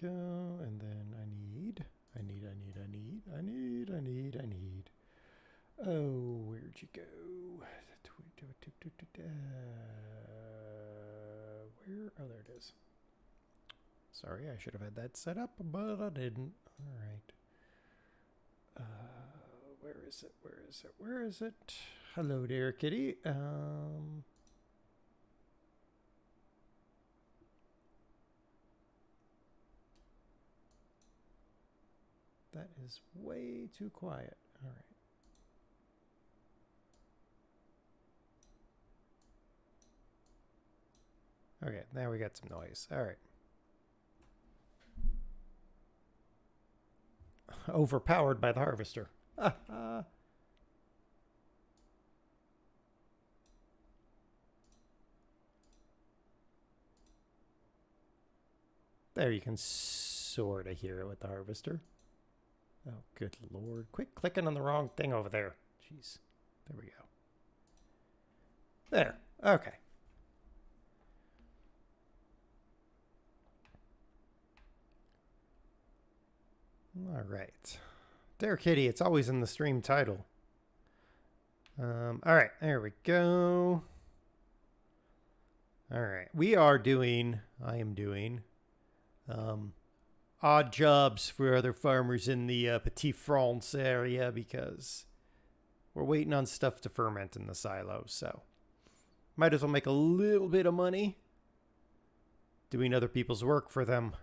go. And then I need. Oh, where'd you go? Where? Oh, there it is. Sorry, I should have had that set up, but I didn't. All right. Where is it? Where is it? Where is it? Hello there, kitty. That is way too quiet. All right. Okay, now we got some noise. All right. Overpowered by the harvester. There, you can sort of hear it with the harvester. Oh, good lord. Quit clicking on the wrong thing over there. Jeez. There we go. There. Okay. All right. There, kitty. It's always in the stream title. All right. There we go. All right. I am doing odd jobs for other farmers in the Petite France area because we're waiting on stuff to ferment in the silo. So might as well make a little bit of money doing other people's work for them.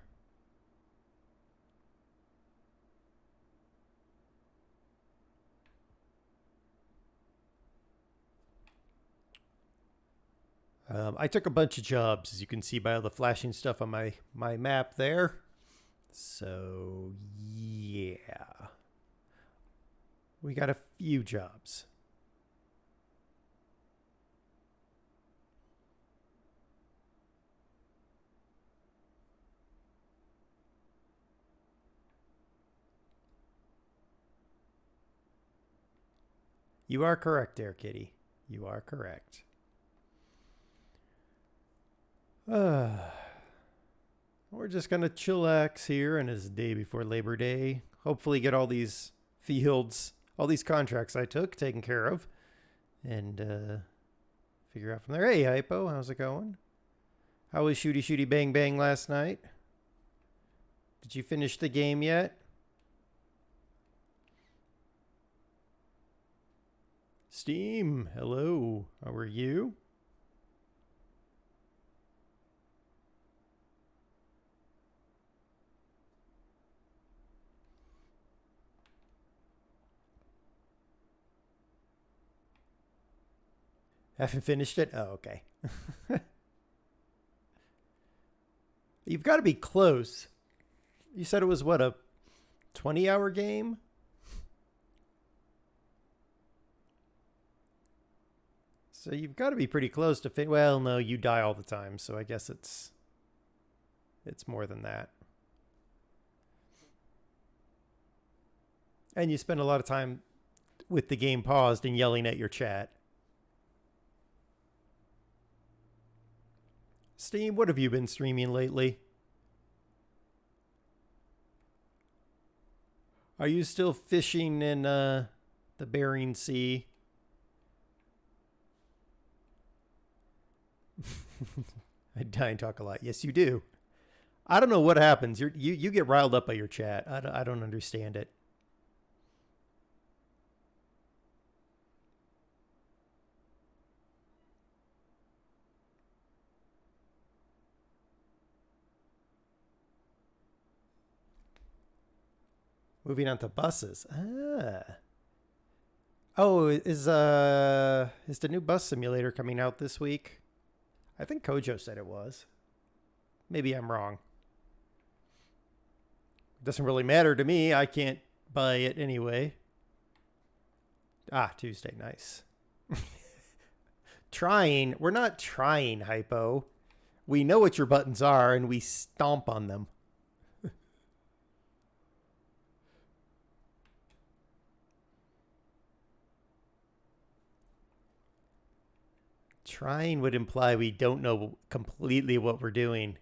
I took a bunch of jobs, as you can see by all the flashing stuff on my map there. So, yeah. We got a few jobs. You are correct there, kitty. You are correct. We're just going to chillax here and it's the day before Labor Day. Hopefully get all these fields, all these contracts I took taken care of. And figure out from there. Hey, Hypo, how's it going? How was Shooty Shooty Bang Bang last night? Did you finish the game yet? Steam, hello. How are you? Haven't finished it? Oh, okay. You've got to be close. You said it was, what, a 20-hour game? So you've got to be pretty close to fit. Well, no, you die all the time, so I guess it's more than that. And you spend a lot of time with the game paused and yelling at your chat. Steam, what have you been streaming lately? Are you still fishing in the Bering Sea? I die and talk a lot. Yes, you do. I don't know what happens. You get riled up by your chat. I don't understand it. Moving on to buses. Oh, is the new bus simulator coming out this week? I think Kojo said it was. Maybe I'm wrong. It doesn't really matter to me. I can't buy it anyway. Ah, Tuesday. Nice. Trying. We're not trying, Hypo. We know what your buttons are and we stomp on them. Trying would imply we don't know completely what we're doing.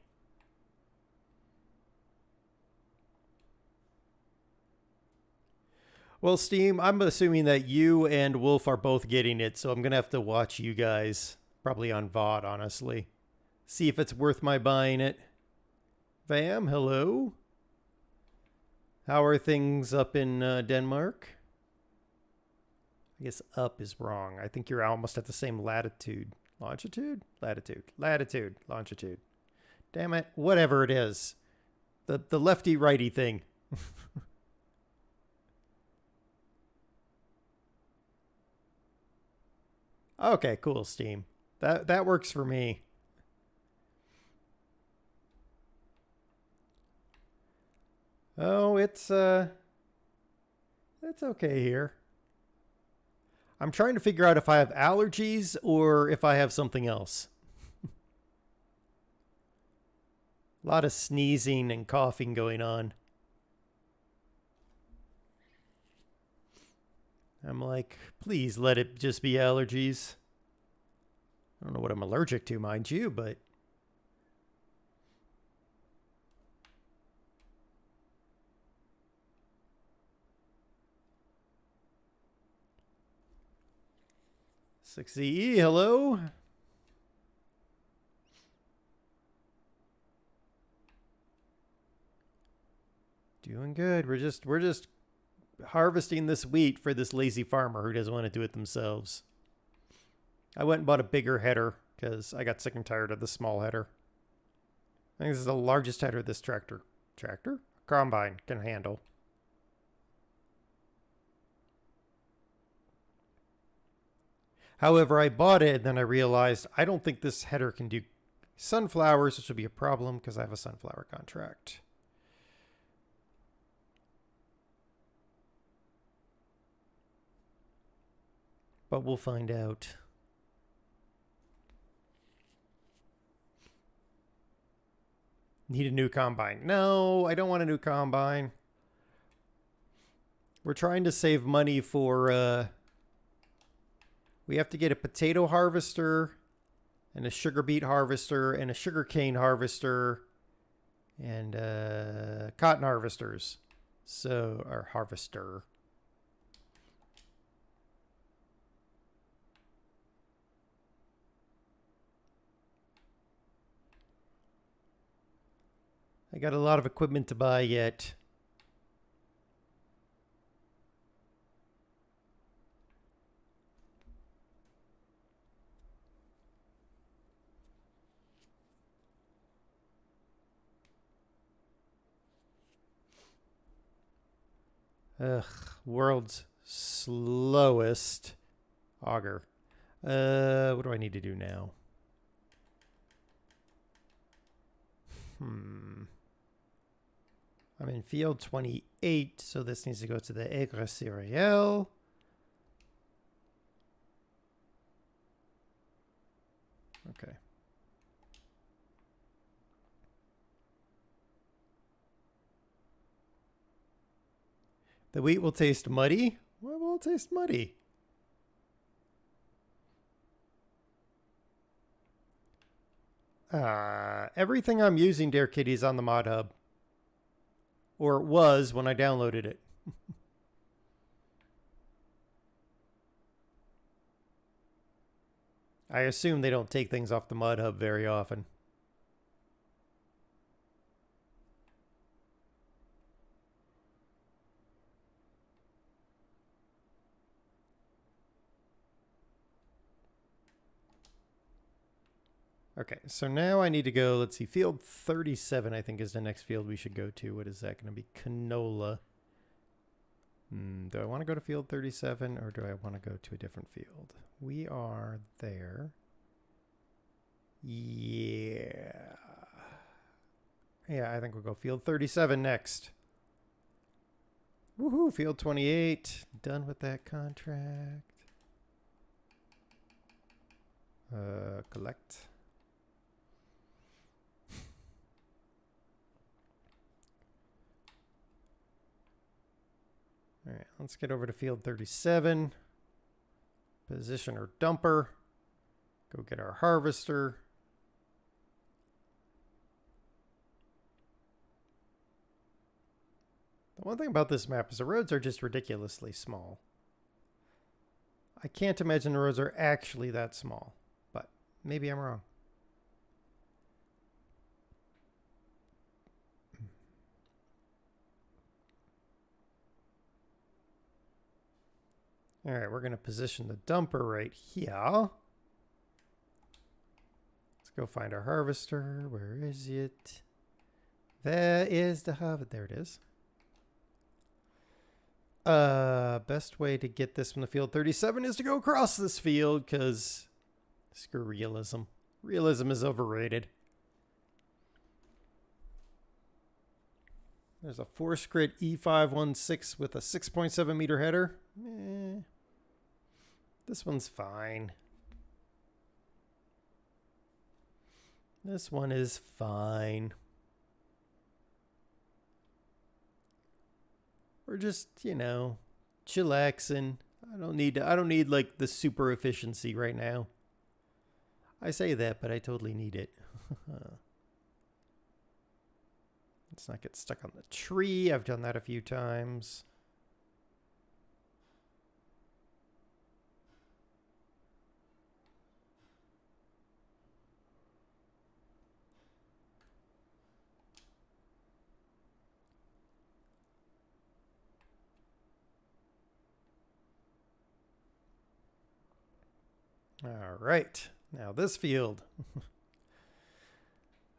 Well, Steam, I'm assuming that you and Wolf are both getting it, so I'm going to have to watch you guys, probably on VOD, honestly. See if it's worth my buying it. Vam, hello. How are things up in Denmark? I guess up is wrong. I think you're almost at the same latitude. Longitude? Latitude. Latitude. Longitude. Damn it. Whatever it is. The lefty-righty thing. Okay, cool, Steam. That works for me. Oh, it's okay here. I'm trying to figure out if I have allergies or if I have something else. A lot of sneezing and coughing going on. I'm like, please let it just be allergies. I don't know what I'm allergic to, mind you, but... "6CE, hello? Doing good. We're just harvesting this wheat for this lazy farmer who doesn't want to do it themselves. I went and bought a bigger header because I got sick and tired of the small header. I think this is the largest header this tractor combine can handle. However, I bought it and then I realized I don't think this header can do sunflowers, which would be a problem because I have a sunflower contract. But we'll find out. Need a new combine. No, I don't want a new combine. We're trying to save money for... we have to get a potato harvester and a sugar beet harvester and a sugar cane harvester and cotton harvesters. So, our harvester. I got a lot of equipment to buy yet. Ugh, world's slowest auger. What do I need to do now? I'm in field 28, so this needs to go to the Aigre Céréales. Okay. The wheat will taste muddy? Why will it taste muddy? Everything I'm using, Dare Kitty, is on the mod hub. Or it was when I downloaded it. I assume they don't take things off the mod hub very often. Okay, so now I need to go, let's see, field 37 I think is the next field we should go to. What is that going to be? Canola. Do I want to go to field 37 or do I want to go to a different field? We are there. Yeah. Yeah, I think we'll go field 37 next. Woohoo, field 28. Done with that contract. Collect. All right, let's get over to field 37. Position our dumper. Go get our harvester. The one thing about this map is the roads are just ridiculously small. I can't imagine the roads are actually that small, but maybe I'm wrong. All right, we're going to position the dumper right here. Let's go find our harvester. Where is it? There is the harvester. There it is. Best way to get this from the field 37 is to go across this field, because screw realism. Realism is overrated. There's a Force Grid E516 with a 6.7 meter header. This one's fine. This one is fine. We're just, you know, chillaxing. I don't need like the super efficiency right now. I say that, but I totally need it. Let's not get stuck on the tree. I've done that a few times. All right, now this field.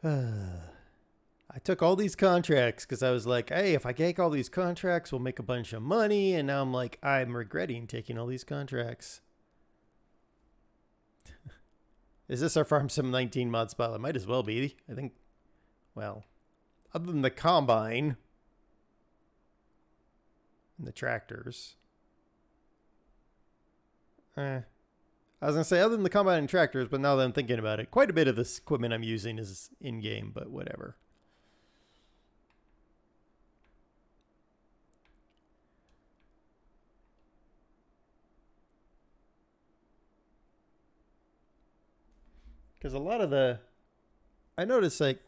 I took all these contracts because I was like, hey, if I take all these contracts, we'll make a bunch of money. And now I'm like, I'm regretting taking all these contracts. Is this our Farm Sim 19 mod spot? It might as well be. I think, well, other than the combine and the tractors. I was going to say, other than the combine and tractors, but now that I'm thinking about it, quite a bit of this equipment I'm using is in-game, but whatever. Because a lot of the... I noticed, like...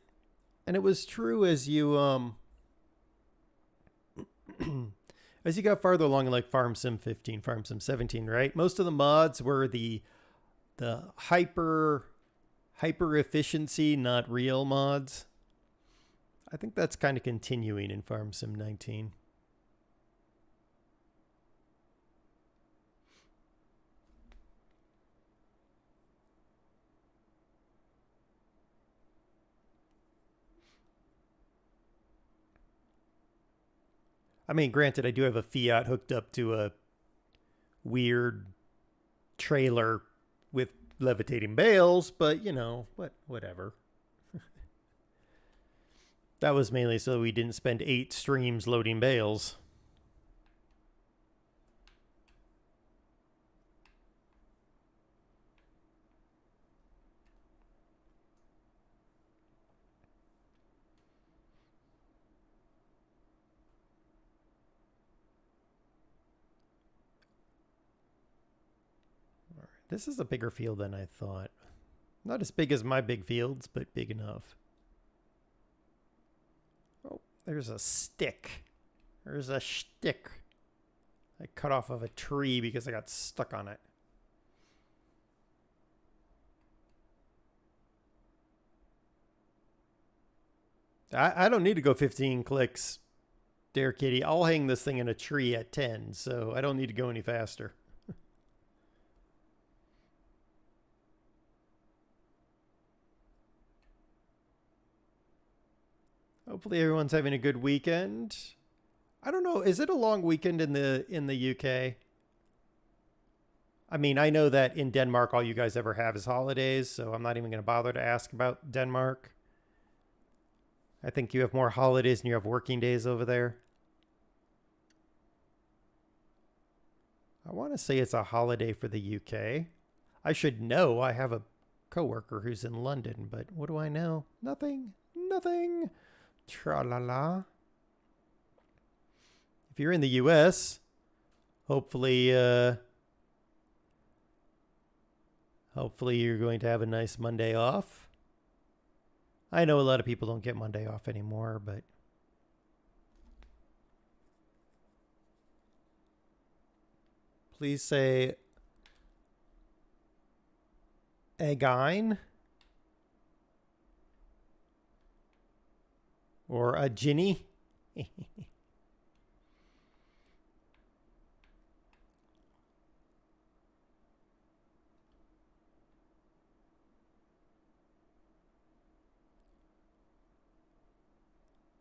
And it was true as you... as you got farther along in like Farm Sim 15, Farm Sim 17, right? Most of the mods were the hyper efficiency, not real mods. I think that's kind of continuing in Farm Sim 19. I mean, granted, I do have a Fiat hooked up to a weird trailer with levitating bales, but, you know, whatever. That was mainly so we didn't spend 8 streams loading bales. This is a bigger field than I thought. Not as big as my big fields, but big enough. Oh, there's a stick. There's a shtick. I cut off of a tree because I got stuck on it. I don't need to go 15 clicks, Dare Kitty. I'll hang this thing in a tree at 10, so I don't need to go any faster. Hopefully everyone's having a good weekend. I don't know, is it a long weekend in the UK? I mean, I know that in Denmark all you guys ever have is holidays, so I'm not even going to bother to ask about Denmark. I think you have more holidays than you have working days over there. I want to say it's a holiday for the UK. I should know. I have a coworker who's in London, but what do I know? Nothing. Nothing. Tra-la-la. If you're in the US, hopefully you're going to have a nice Monday off. I know a lot of people don't get Monday off anymore, but Please say Agine or a Ginny.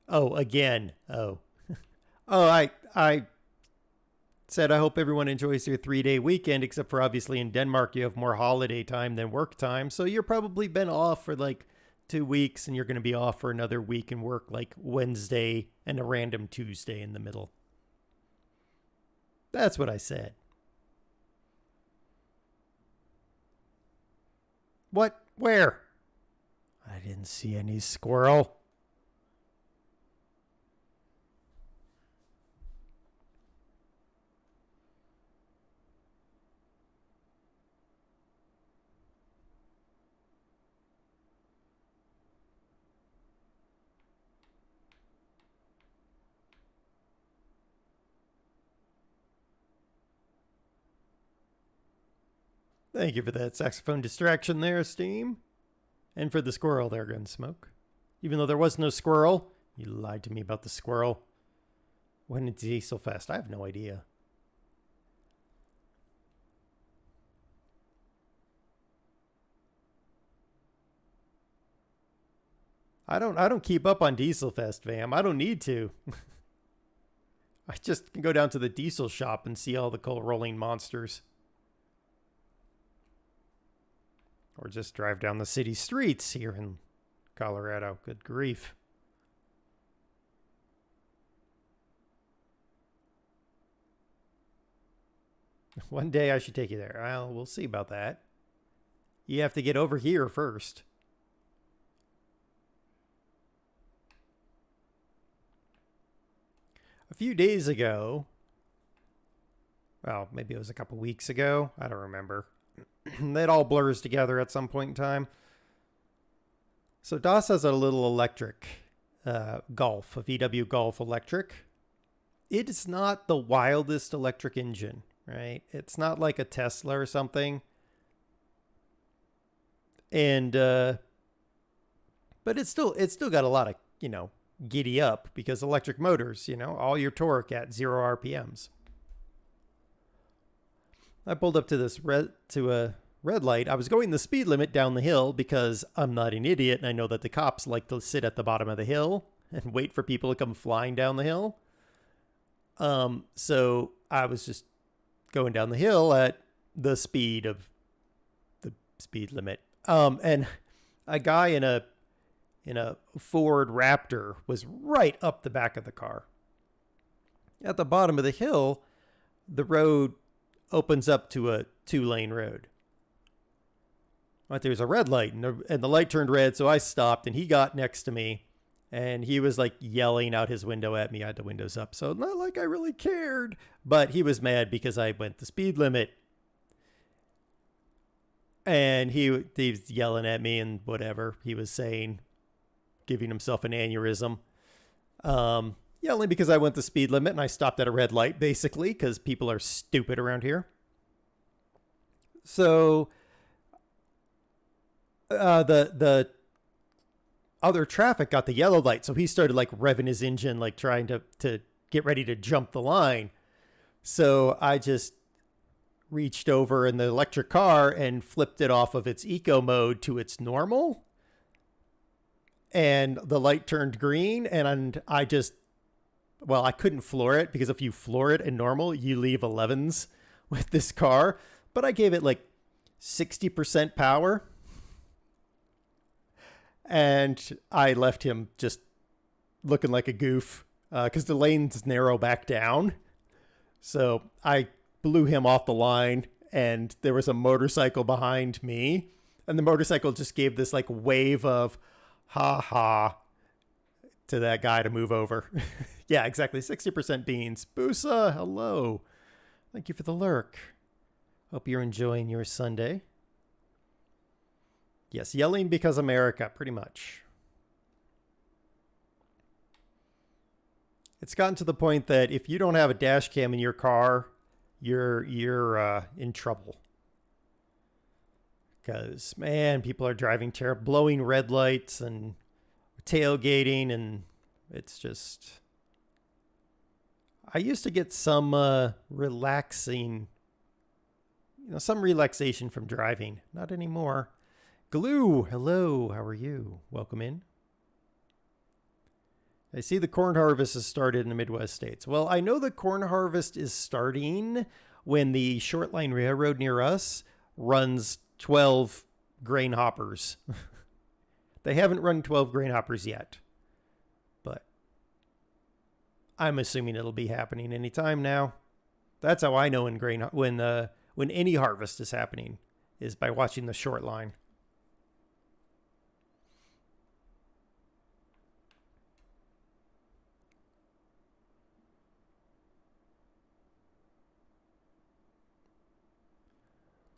Oh, again. Oh. Oh, I said I hope everyone enjoys their 3-day weekend, except for obviously in Denmark you have more holiday time than work time. So you're probably been off for like 2 weeks and you're going to be off for another week and work like Wednesday and a random Tuesday in the middle. That's what I said. What? Where? I didn't see any squirrel. Thank you for that saxophone distraction there, Steam. And for the squirrel there, Gunsmoke. Even though there was no squirrel, you lied to me about the squirrel. When did Diesel Fest? I have no idea. I don't keep up on Diesel Fest, fam. I don't need to. I just can go down to the diesel shop and see all the coal rolling monsters. Or just drive down the city streets here in Colorado. Good grief. One day I should take you there. Well, we'll see about that. You have to get over here first. A few days ago, well, maybe it was a couple weeks ago. I don't remember. It all blurs together at some point in time. So DOS has a little electric Golf, a VW Golf electric. It is not the wildest electric engine, right? It's not like a Tesla or something. And but it's still got a lot of, giddy up because electric motors, all your torque at 0 RPMs. I pulled up to a red light. I was going the speed limit down the hill because I'm not an idiot and I know that the cops like to sit at the bottom of the hill and wait for people to come flying down the hill. So I was just going down the hill at the speed of the speed limit. And a guy in a Ford Raptor was right up the back of the car. At the bottom of the hill, the road opens up to a 2-lane road. But there's a red light, and the light turned red, so I stopped, and he got next to me, and he was like yelling out his window at me. I had the windows up, so not like I really cared, but he was mad because I went the speed limit. And he was yelling at me and whatever he was saying, giving himself an aneurysm. Only because I went the speed limit and I stopped at a red light, basically, because people are stupid around here. So the other traffic got the yellow light, so he started like revving his engine, like trying to get ready to jump the line. So I just reached over in the electric car and flipped it off of its eco mode to its normal. And the light turned green, and I couldn't floor it, because if you floor it in normal, you leave 11s with this car. But I gave it like 60% power. And I left him just looking like a goof, because the lanes narrow back down. So I blew him off the line, and there was a motorcycle behind me. And the motorcycle just gave this like wave of ha ha to that guy to move over. Yeah, exactly. 60% beans. Boosa, hello. Thank you for the lurk. Hope you're enjoying your Sunday. Yes, yelling because America, pretty much. It's gotten to the point that if you don't have a dash cam in your car, you're in trouble. Because, man, people are driving terrible, blowing red lights and tailgating, and it's just... I used to get some relaxation from driving. Not anymore. Glue, hello, how are you? Welcome in. I see the corn harvest has started in the Midwest states. Well, I know the corn harvest is starting when the short line railroad near us runs 12 grain hoppers. They haven't run 12 grain hoppers yet, but I'm assuming it'll be happening anytime now. That's how I know when any harvest is happening, is by watching the short line.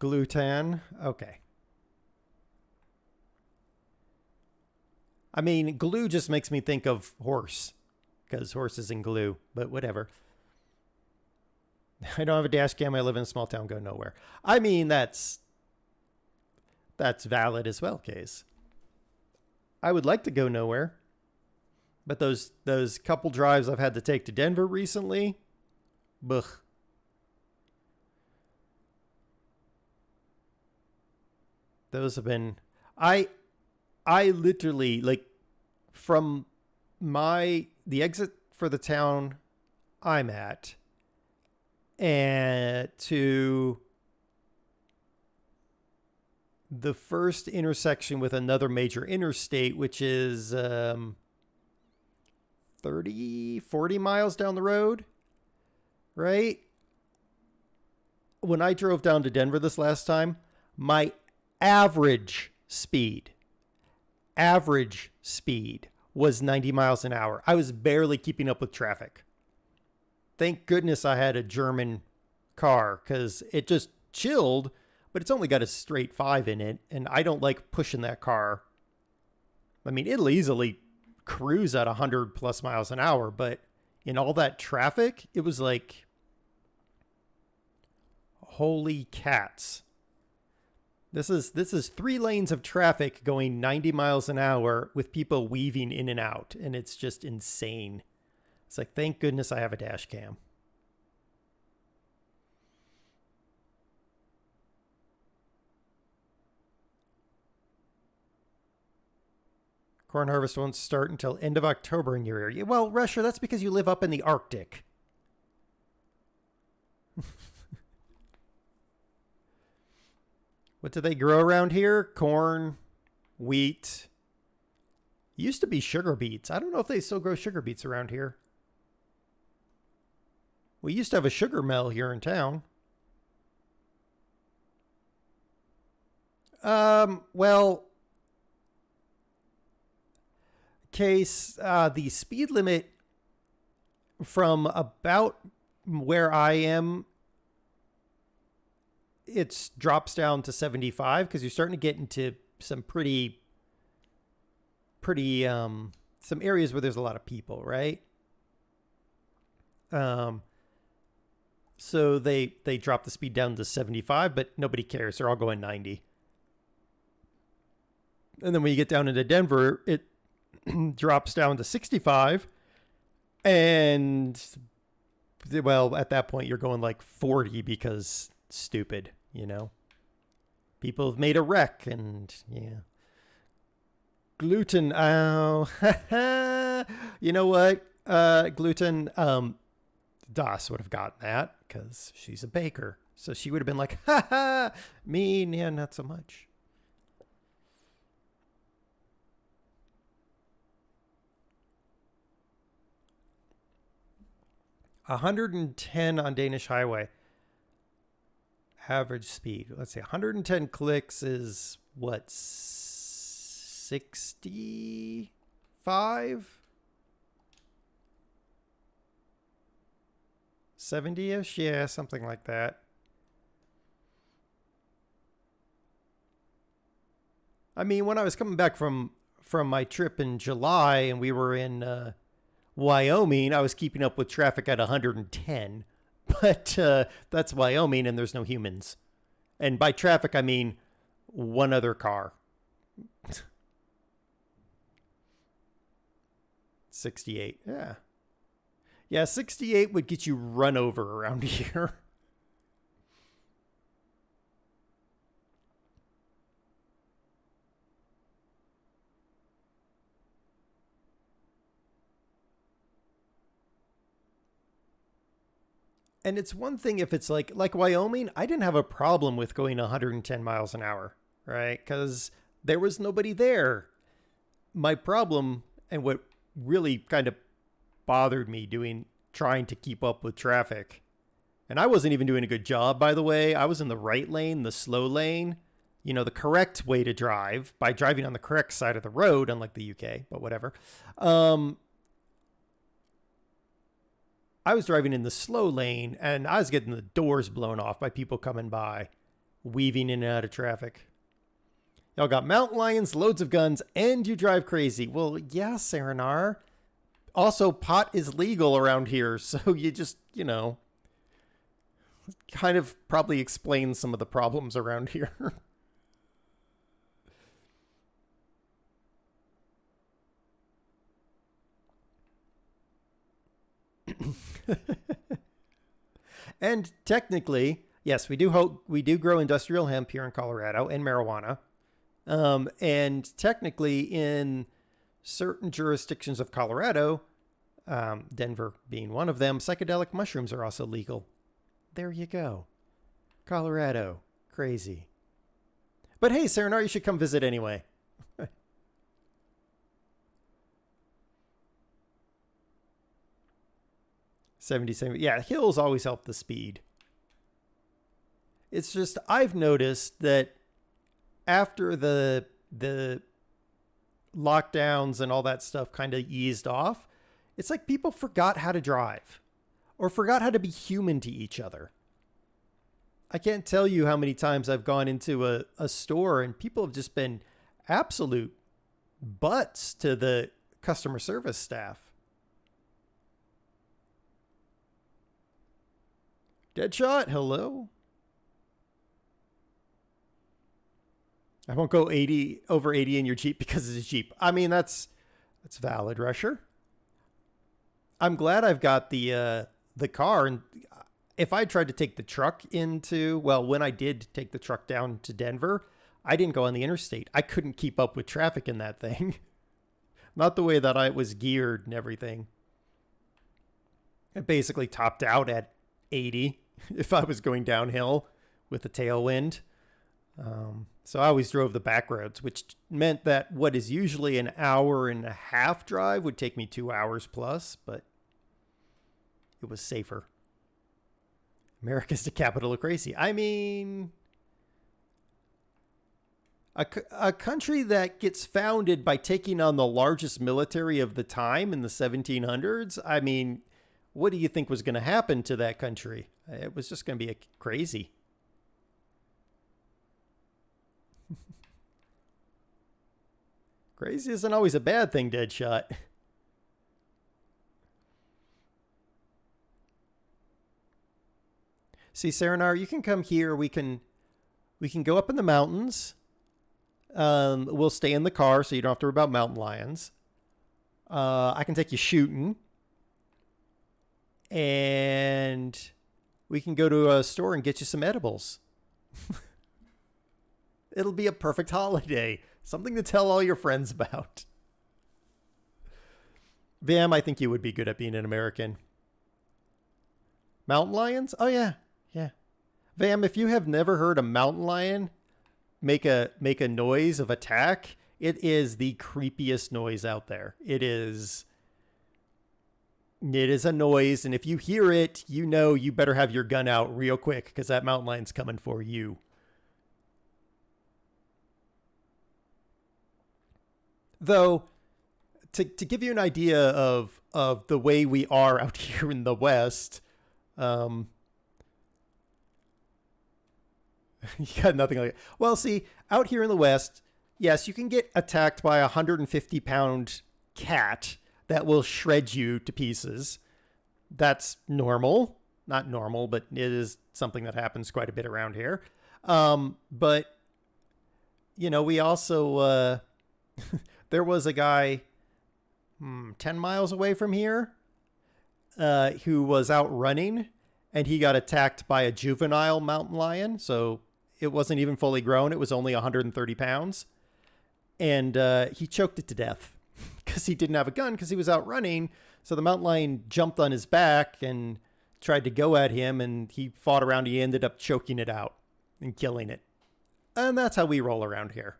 Gluten. Okay. I mean, glue just makes me think of horse, because horses and glue, but whatever. I don't have a dash cam. I live in a small town, go nowhere. I mean, that's valid as well, Case. I would like to go nowhere, but those couple drives I've had to take to Denver recently, blech. Those have been, I literally, like, from the exit for the town I'm at and to the first intersection with another major interstate, which is 30, 40 miles down the road, right? When I drove down to Denver this last time, my average speed was 90 miles an hour. I was barely keeping up with traffic. Thank goodness I had a German car, because it just chilled, but it's only got a straight 5 in it, and I don't like pushing that car. I mean, it'll easily cruise at 100 plus miles an hour, but in all that traffic, it was like, holy cats. This is 3 lanes of traffic going 90 miles an hour with people weaving in and out, and it's just insane. It's like, thank goodness I have a dash cam. Corn harvest won't start until end of October in your area. Well, Russia, that's because you live up in the Arctic. What do they grow around here? Corn, wheat. Used to be sugar beets. I don't know if they still grow sugar beets around here. We used to have a sugar mill here in town. Well, Case, the speed limit from about where I am, it drops down to 75, because you're starting to get into some pretty some areas where there's a lot of people, right? So they drop the speed down to 75, but nobody cares. They're all going 90. And then when you get down into Denver, it drops down to 65. And, well, at that point, you're going like 40 because stupid, you know? People have made a wreck, and, yeah. Gluten, oh, you know what? Gluten, Das would have gotten that because she's a baker. So she would have been like, ha ha, me, yeah, not so much. $110 on Danish highway. Average speed. Let's see. 110 clicks is what? 65? 70-ish? Yeah, something like that. I mean, when I was coming back from my trip in July and we were in Wyoming, I was keeping up with traffic at 110. But that's Wyoming, and there's no humans. And by traffic, I mean one other car. 68. Yeah. Yeah, 68 would get you run over around here. And it's one thing if it's like Wyoming, I didn't have a problem with going 110 miles an hour, right? Because there was nobody there. My problem and what really kind of bothered me trying to keep up with traffic. And I wasn't even doing a good job, by the way. I was in the right lane, the slow lane, the correct way to drive by driving on the correct side of the road, unlike the UK, but whatever. I was driving in the slow lane and I was getting the doors blown off by people coming by, weaving in and out of traffic. Y'all got mountain lions, loads of guns, and you drive crazy. Well, yeah, Serenar. Also, pot is legal around here, so you just, kind of probably explains some of the problems around here. And technically, yes, we do grow industrial hemp here in Colorado and marijuana. And technically, in certain jurisdictions of Colorado, Denver being one of them, psychedelic mushrooms are also legal. There you go. Colorado. Crazy. But hey, Serenar, you should come visit anyway. 77. Yeah, hills always help the speed. It's just I've noticed that after the lockdowns and all that stuff kind of eased off, it's like people forgot how to drive or forgot how to be human to each other. I can't tell you how many times I've gone into a store and people have just been absolute butts to the customer service staff. Deadshot, hello. I won't go over 80 in your Jeep because it's a Jeep. I mean, that's valid, Rusher. I'm glad I've got the car, and if I tried to take the truck when I did take the truck down to Denver, I didn't go on the interstate. I couldn't keep up with traffic in that thing. Not the way that I was geared and everything. It basically topped out at 80 if I was going downhill with a tailwind. So I always drove the back roads, which meant that what is usually an hour and a half drive would take me 2 hours plus, but it was safer. America's the capital of crazy. I mean, a country that gets founded by taking on the largest military of the time in the 1700s. I mean, what do you think was going to happen to that country? It was just going to be crazy. Crazy isn't always a bad thing, Deadshot. See, Serenar, you can come here. We can go up in the mountains. We'll stay in the car so you don't have to worry about mountain lions. I can take you shooting. And we can go to a store and get you some edibles. It'll be a perfect holiday. Something to tell all your friends about. Vam, I think you would be good at being an American. Mountain lions? Oh, yeah. Yeah. Vam, if you have never heard a mountain lion make a noise of attack, it is the creepiest noise out there. It is a noise, and if you hear it, you better have your gun out real quick because that mountain lion's coming for you. Though, to give you an idea of the way we are out here in the West, you got nothing like it. Well, see, out here in the West, yes, you can get attacked by a 150-pound cat that will shred you to pieces. That's normal. not normal, but it is something that happens quite a bit around here. But we also there was a guy 10 miles away from here who was out running, and he got attacked by a juvenile mountain lion. So it wasn't even fully grown. It was only 130 pounds. And he choked it to death because he didn't have a gun because he was out running. So the mountain lion jumped on his back and tried to go at him, and he fought around. He ended up choking it out and killing it. And that's how we roll around here.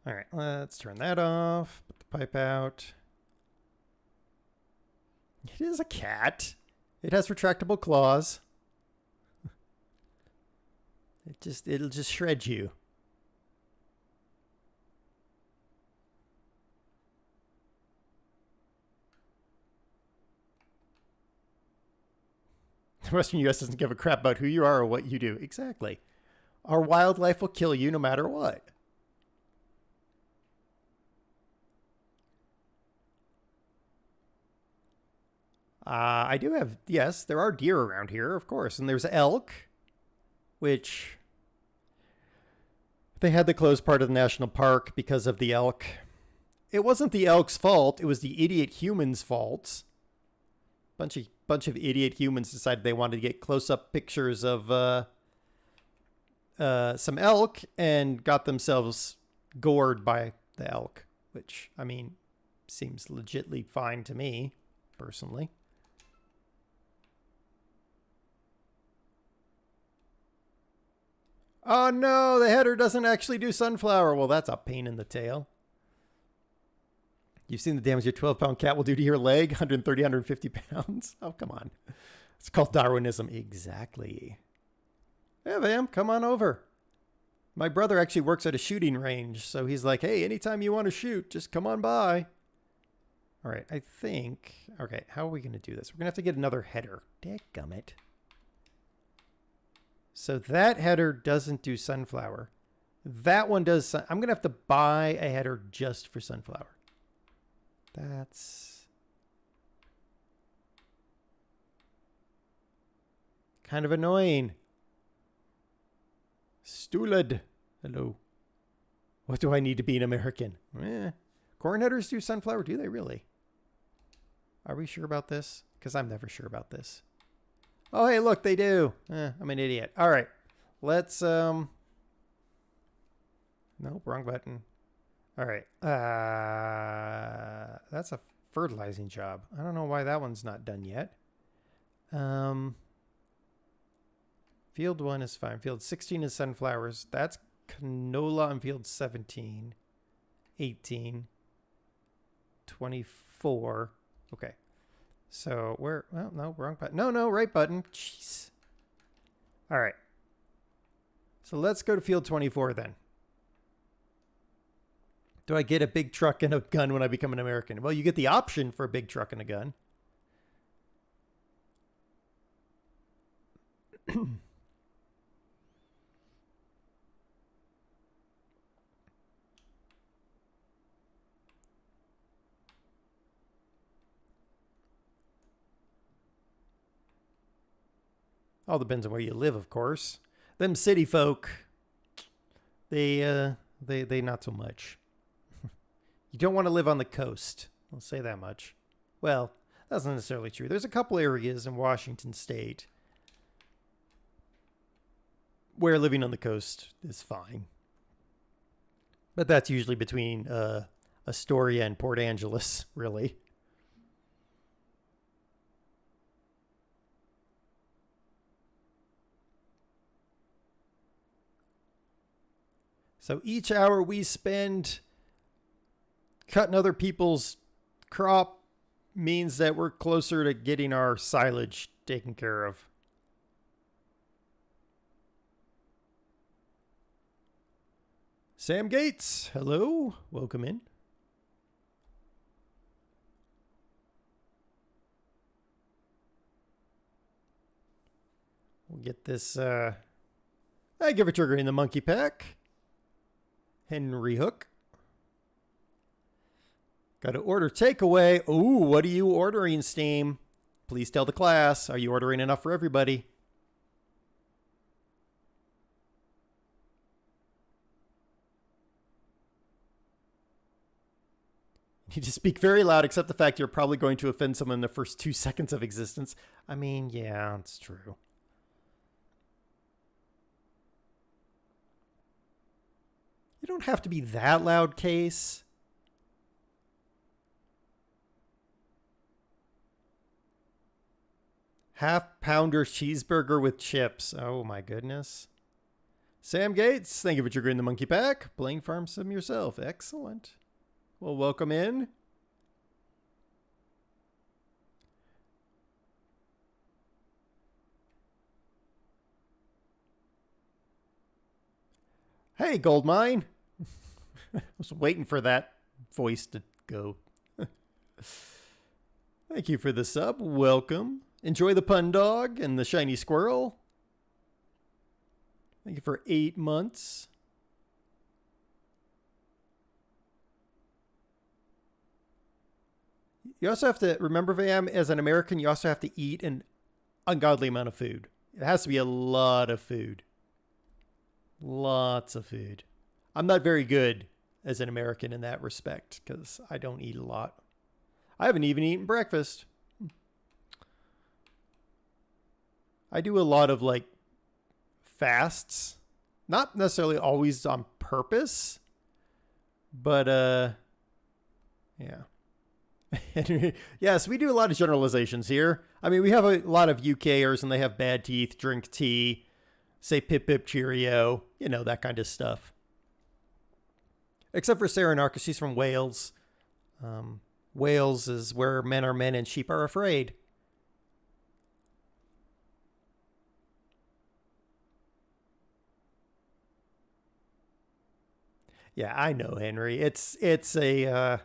All right, let's turn that off. Put the pipe out. It is a cat. It has retractable claws. It'll just shred you. The Western U.S. doesn't give a crap about who you are or what you do. Exactly. Our wildlife will kill you no matter what. I do have, yes, there are deer around here, of course. And there's elk, which they had to close part of the national park because of the elk. It wasn't the elk's fault. It was the idiot humans' fault. Bunch of idiot humans decided they wanted to get close-up pictures of some elk and got themselves gored by the elk, which, I mean, seems legitly fine to me, personally. Oh no, the header doesn't actually do sunflower. Well, that's a pain in the tail. You've seen the damage your 12-pound cat will do to your leg, 130, 150 pounds. Oh, come on. It's called Darwinism. Exactly. Yeah, Vam, come on over. My brother actually works at a shooting range, so he's like, hey, anytime you want to shoot, just come on by. All right, I think, okay, how are we going to do this? We're going to have to get another header. Dadgummit. So that header doesn't do sunflower. That one does. I'm going to have to buy a header just for sunflower. That's kind of annoying. Stulid. Hello. What do I need to be an American? Corn headers do sunflower. Do they really? Are we sure about this? Because I'm never sure about this. Oh, hey, look, they do. I'm an idiot. All right. Let's, nope, wrong button. All right. That's a fertilizing job. I don't know why that one's not done yet. Field 1 is fine. Field 16 is sunflowers. That's canola on field 17. 18. 24. Okay. So where, well, no, wrong button. No, right button. Jeez. All right. So let's go to field 24 then. Do I get a big truck and a gun when I become an American? Well, you get the option for a big truck and a gun. All depends on where you live, of course. Them city folk, they not so much. You don't want to live on the coast. I'll say that much. Well, that's not necessarily true. There's a couple areas in Washington State where living on the coast is fine. But that's usually between Astoria and Port Angeles, really. So each hour we spend cutting other people's crop means that we're closer to getting our silage taken care of. Sam Gates, hello, welcome in. We'll get this, I give a trigger in the monkey pack. Henry Hook. Got to order takeaway. Ooh, what are you ordering, Steam? Please tell the class. Are you ordering enough for everybody? You need to speak very loud, accept the fact you're probably going to offend someone in the first 2 seconds of existence. I mean, yeah, it's true. You don't have to be that loud, Case. Half-pounder cheeseburger with chips. Oh, my goodness. Sam Gates, thank you for triggering the monkey pack. Playing Farm Sim yourself. Excellent. Well, welcome in. Hey, Goldmine. I was waiting for that voice to go. Thank you for the sub. Welcome. Enjoy the pun dog and the shiny squirrel. Thank you for 8 months. You also have to remember, Vam, as an American, you also have to eat an ungodly amount of food. It has to be a lot of food. Lots of food. I'm not very good as an American in that respect because I don't eat a lot. I haven't even eaten breakfast. I do a lot of like fasts. Not necessarily always on purpose, but yeah. Yes, we do a lot of generalizations here. I mean, we have a lot of UKers and they have bad teeth, drink tea, say pip pip cheerio, you know, that kind of stuff. Except for Sarah Narcus, she's from Wales. Wales is where men are men and sheep are afraid. Yeah, I know, Henry. It's a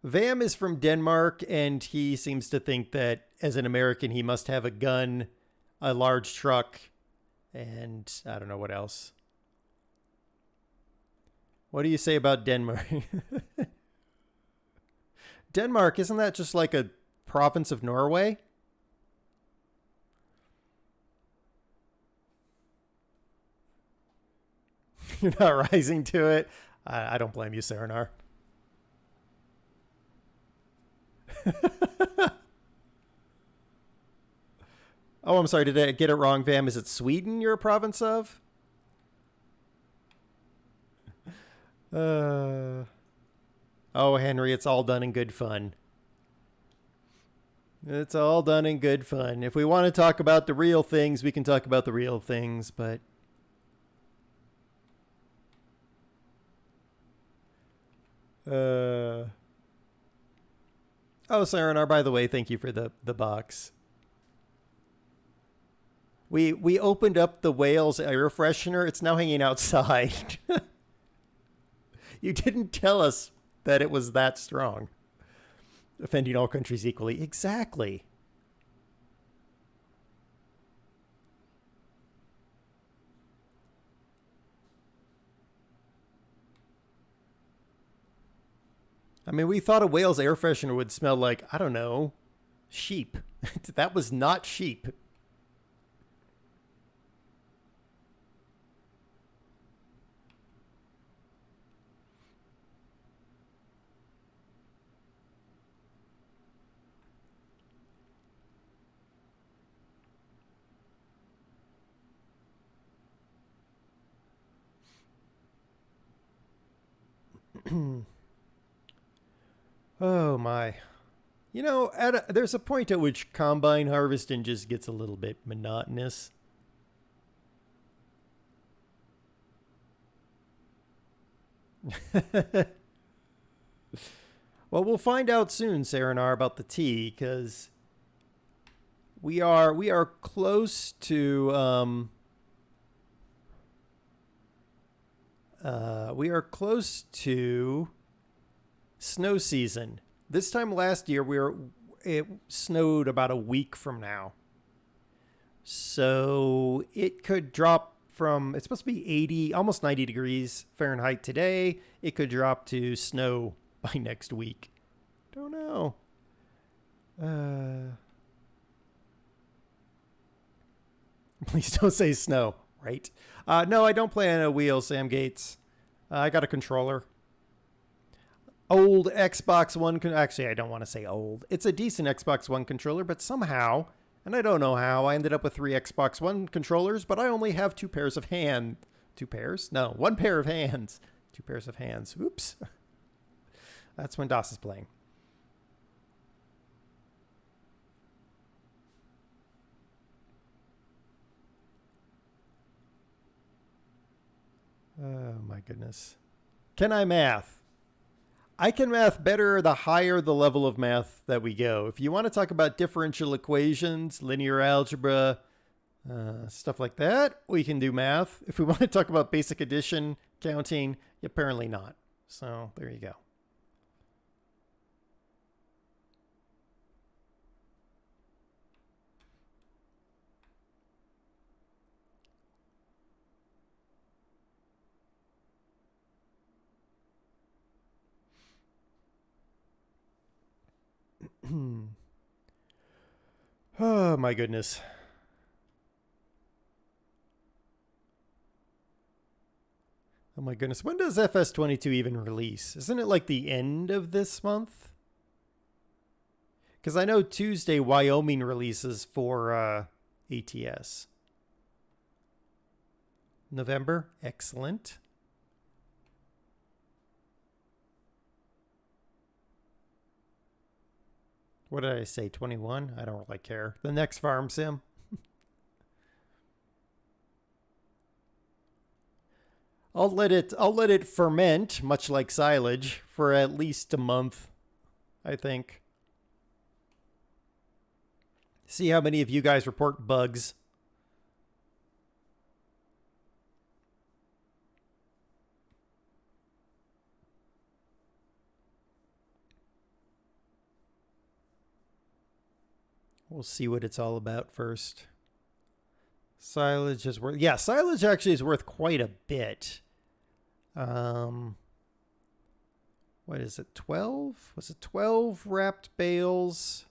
Vam is from Denmark, and he seems to think that as an American, he must have a gun, a large truck, and I don't know what else. What do you say about Denmark? Denmark, isn't that just like a province of Norway? You're not rising to it. I don't blame you, Saranar. Oh, I'm sorry. Did I get it wrong, Vam? Is it Sweden you're a province of? Oh, Henry, it's all done in good fun. It's all done in good fun. If we want to talk about the real things, we can talk about the real things, but... Oh, Saranar, by the way, thank you for the box. We opened up the Wales air freshener. It's now hanging outside. You didn't tell us that it was that strong. Offending all countries equally. Exactly. I mean, we thought a Wales air freshener would smell like, I don't know, sheep. That was not sheep. Oh my. You know, there's a point at which combine harvesting just gets a little bit monotonous. Well, we'll find out soon, Saranar, about the tea, because we are close to snow season. This time last year, it snowed about a week from now. So it could drop from, it's supposed to be 80, almost 90 degrees Fahrenheit today. It could drop to snow by next week. Oh no. Please don't say snow. Right. No, I don't play on a wheel, Sam Gates. I got a controller. Old Xbox One. Actually, I don't want to say old. It's a decent Xbox One controller, but somehow, and I don't know how, I ended up with 3 Xbox One controllers, but I only have 2 pairs of hands. 2 pairs? No, 1 pair of hands. 2 pairs of hands. Oops. That's when DOS is playing. Oh my goodness. Can I math? I can math better the higher the level of math that we go. If you want to talk about differential equations, linear algebra, stuff like that, we can do math. If we want to talk about basic addition, counting, apparently not. So there you go. Oh my goodness. Oh my goodness. When does FS22 even release? Isn't it like the end of this month? Because I know Tuesday Wyoming releases for ATS. November? Excellent. What did I say? 21? I don't really care. The next farm sim. I'll let it ferment, much like silage, for at least a month, I think. See how many of you guys report bugs. We'll see what it's all about first. Silage is worth... Yeah, silage actually is worth quite a bit. What is it? 12? Was it 12 wrapped bales?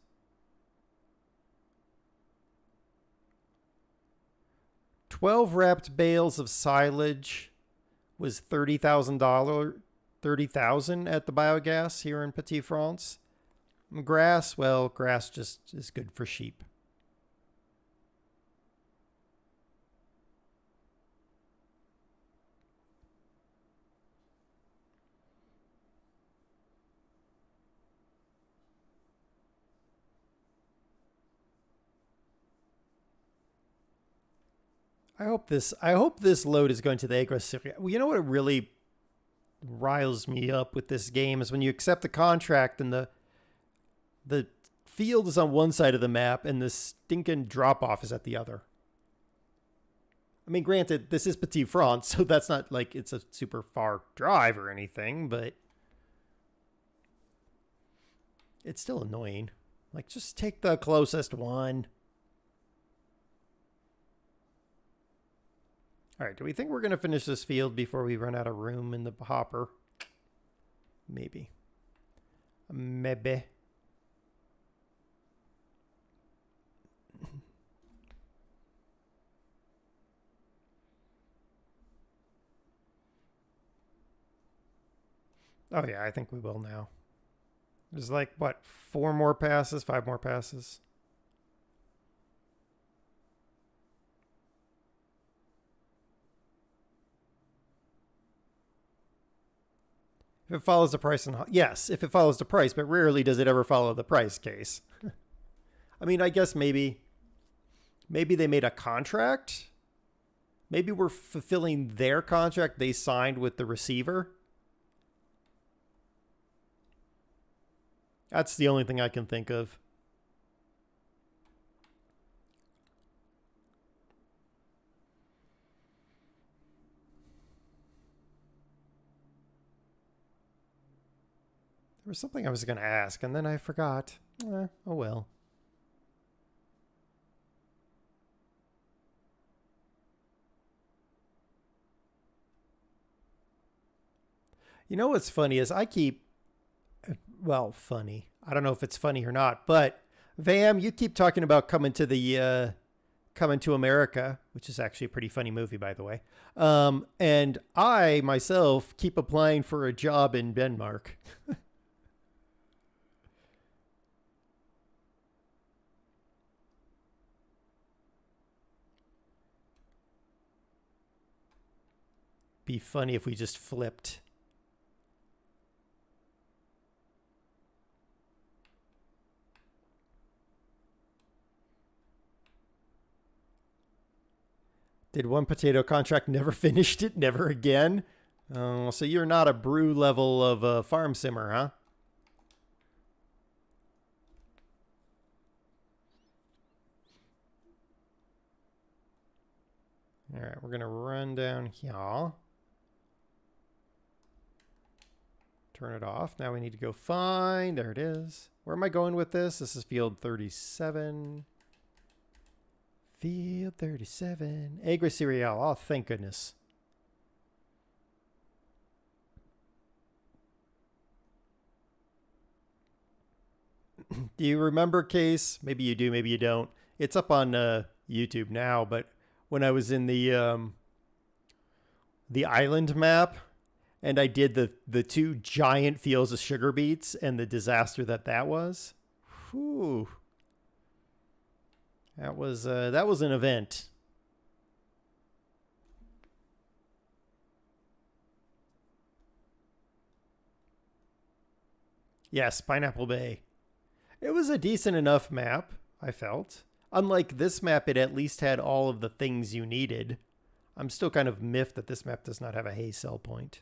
$12 of silage was $30,000. $30,000 at the biogas here in Petite France. Grass, well, grass just is good for sheep. I hope this load is going to the agro-cereal. Well, you know what really riles me up with this game is when you accept the contract and the field is on one side of the map and the stinking drop-off is at the other. I mean, granted, this is Petite France, so that's not like it's a super far drive or anything, but it's still annoying. Like, just take the closest one. All right, do we think we're going to finish this field before we run out of room in the hopper? Maybe. Maybe. Oh yeah, I think we will now. There's like, what, 4 more passes, 5 more passes? If it follows the price, yes, if it follows the price, but rarely does it ever follow the price case. I mean, I guess maybe they made a contract. Maybe we're fulfilling their contract they signed with the receiver. That's the only thing I can think of. There was something I was going to ask, and then I forgot. Oh well. You know what's funny is funny. I don't know if it's funny or not, but Vam, you keep talking about coming to America, which is actually a pretty funny movie, by the way. And I myself keep applying for a job in Denmark. Be funny if we just flipped. Did one potato contract, never finished it, never again? Oh, so you're not a brew level of a farm simmer, huh? All right, we're going to run down here. Turn it off. Now we need to go find. There it is. Where am I going with this? This is field 37. Field 37. Agri cereal. Oh, thank goodness. Do you remember, Case? Maybe you do, maybe you don't. It's up on YouTube now, but when I was in the island map, and I did the two giant fields of sugar beets and the disaster that was. Whew. That was an event. Yes, Pineapple Bay. It was a decent enough map, I felt. Unlike this map, it at least had all of the things you needed. I'm still kind of miffed that this map does not have a hay sell point.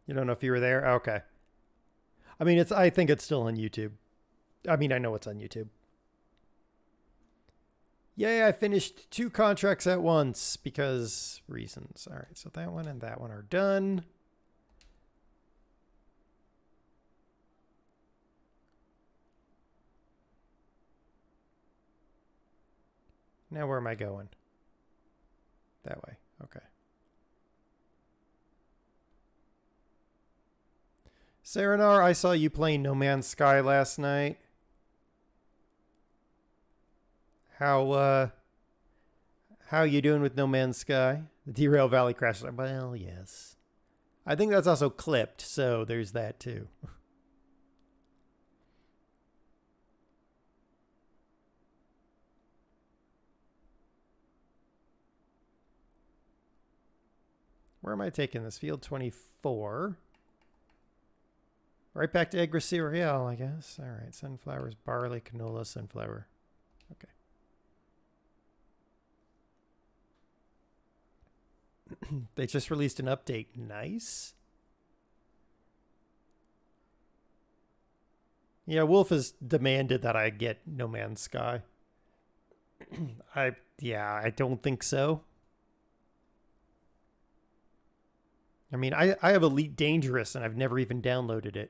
You don't know if you were there? Okay. I mean, I think it's still on YouTube. I mean, I know it's on YouTube. Yay, I finished 2 contracts at once because reasons. All right, so that one and that one are done. Now where am I going? That way. Okay. Serenar, I saw you playing No Man's Sky last night. How you doing with No Man's Sky? The Derail Valley crash. Well, yes. I think that's also clipped, so there's that too. Where am I taking this? Field 24. Right back to Agri Cereal, I guess. All right, sunflowers, barley, canola, sunflower. Okay. They just released an update. Nice. Yeah, Wolf has demanded that I get No Man's Sky. I don't think so. I mean, I have Elite Dangerous and I've never even downloaded it.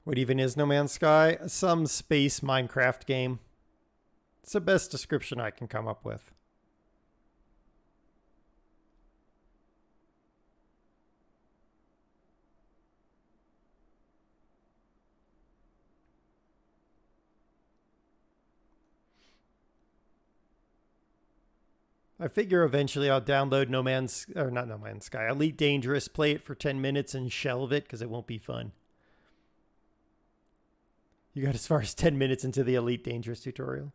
What even is No Man's Sky? Some space Minecraft game. It's the best description I can come up with. I figure eventually I'll download not No Man's Sky, Elite Dangerous, play it for 10 minutes and shelve it because it won't be fun. You got as far as 10 minutes into the Elite Dangerous tutorial.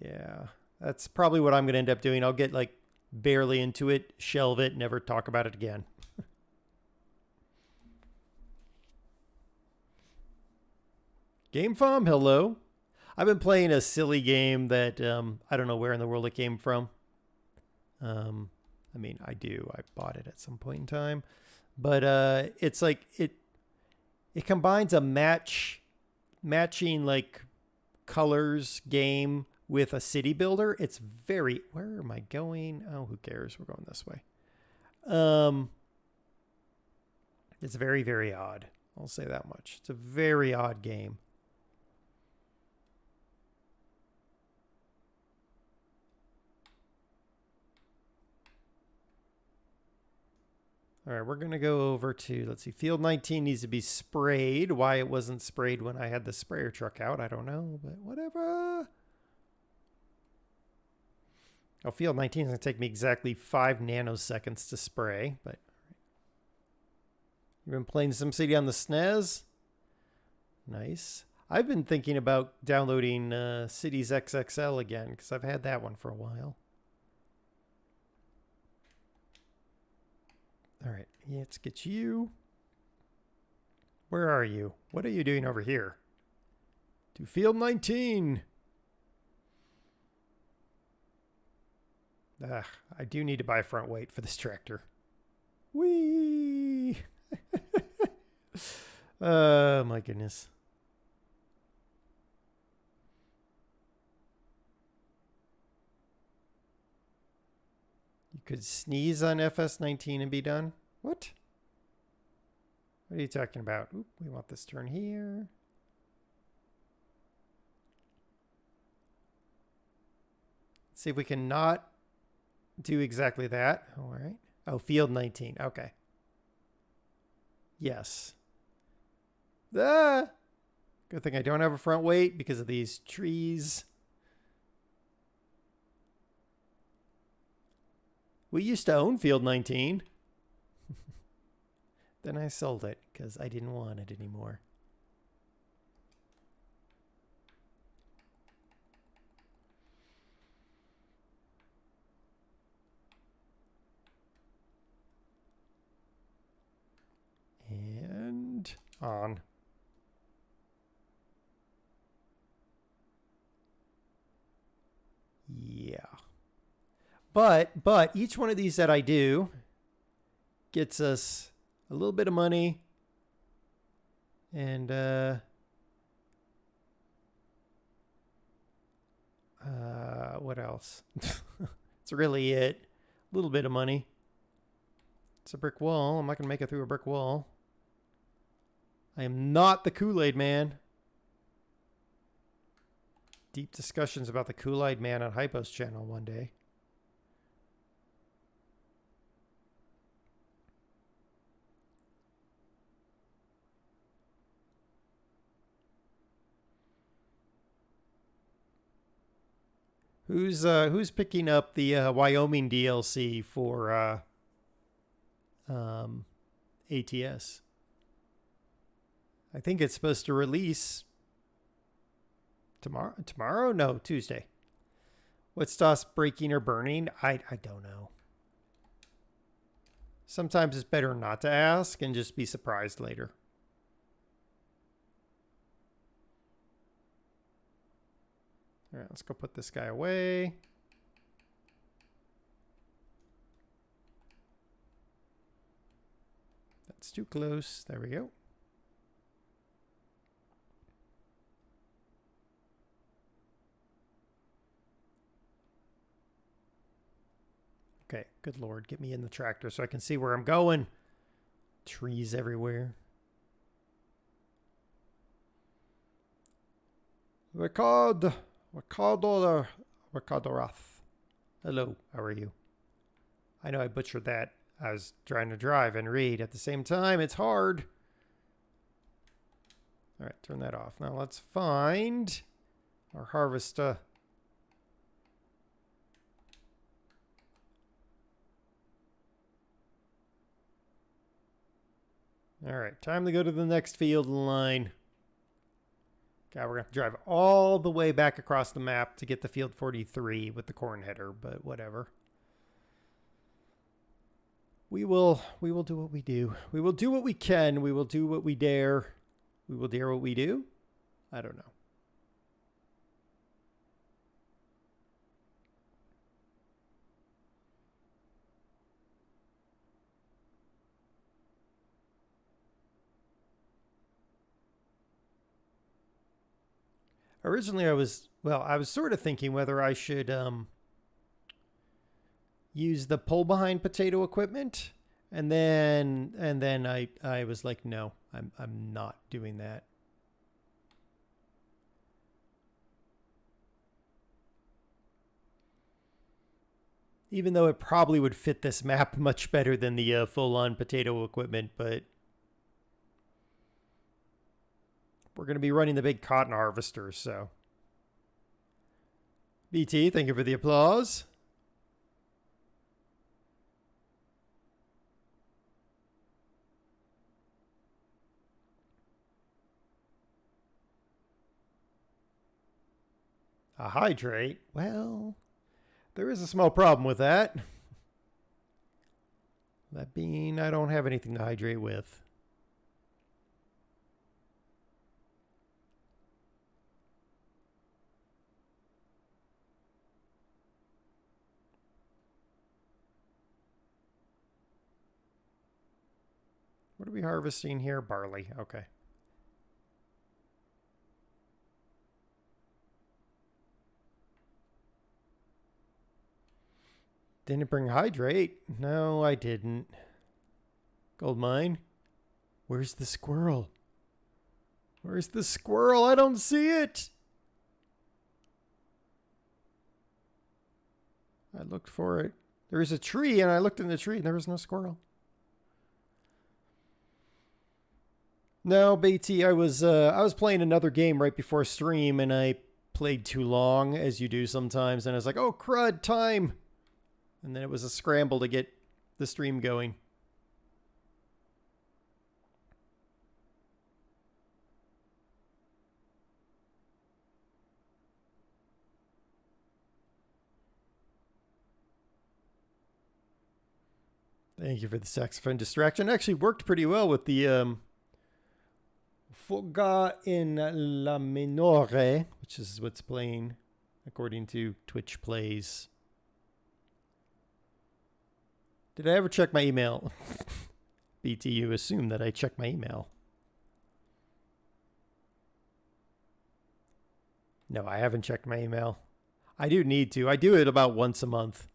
Yeah, that's probably what I'm going to end up doing. I'll get like barely into it, shelve it, never talk about it again. Game Farm, hello. I've been playing a silly game that I don't know where in the world it came from. I mean, I do. I bought it at some point in time. But it's like it combines a matching like colors game with a city builder. It's very, where am I going? Oh, who cares? We're going this way. It's very, very odd. I'll say that much. It's a very odd game. All right, we're going to go over to, let's see, field 19 needs to be sprayed. Why it wasn't sprayed when I had the sprayer truck out, I don't know, but whatever. Oh, field 19 is going to take me exactly 5 nanoseconds to spray, but you've been playing SimCity on the SNES? Nice. I've been thinking about downloading Cities XXL again because I've had that one for a while. All right, let's get you. Where are you? What are you doing over here? To field 19. I do need to buy a front weight for this tractor. Whee! Oh, my goodness. You could sneeze on FS19 and be done? What? What are you talking about? Oop, we want this turn here. Let's see if we can not do exactly that. All right. Oh, field 19. Okay. Yes. Ah! Good thing I don't have a front weight because of these trees. We used to own field 19. Then I sold it because I didn't want it anymore. And on. Yeah. But each one of these that I do gets us a little bit of money and what else? It's really it. A little bit of money. It's a brick wall. I'm not going to make it through a brick wall. I am not the Kool-Aid man. Deep discussions about the Kool-Aid man on Hypo's channel one day. Who's picking up the Wyoming DLC for ATS? I think it's supposed to release tomorrow. Tomorrow? No, Tuesday. What's DOS breaking or burning? I don't know. Sometimes it's better not to ask and just be surprised later. All right, let's go put this guy away. That's too close. There we go. Okay, good Lord, get me in the tractor so I can see where I'm going. Trees everywhere. Ricardo Rath. Hello, how are you? I know I butchered that. I was trying to drive and read at the same time. It's hard. All right, turn that off. Now let's find our harvest. All right, time to go to the next field line. God, we're going to have to drive all the way back across the map to get to field 43 with the corn header, but whatever. We will do what we do. We will do what we can. We will do what we dare. We will dare what we do. I don't know. Originally, I was sort of thinking whether I should use the pull behind potato equipment, and then I was like, no, I'm not doing that. Even though it probably would fit this map much better than the full-on potato equipment, but we're going to be running the big cotton harvester, so. BT, thank you for the applause. A hydrate? Well, there is a small problem with that. That being, I don't have anything to hydrate with. What are we harvesting here? Barley. Okay. Didn't bring hydrate. No, I didn't. Gold mine. Where's the squirrel? Where's the squirrel? I don't see it. I looked for it. There was a tree, and I looked in the tree, and there was no squirrel. No, BT, I was playing another game right before stream, and I played too long, as you do sometimes, and I was like, oh, crud, time. And then it was a scramble to get the stream going. Thank you for the saxophone distraction. It actually worked pretty well with the Fuga in la minore, which is what's playing according to Twitch Plays. Did I ever check my email? BT, you assume that I check my email. No, I haven't checked my email. I do need to. I do it about once a month.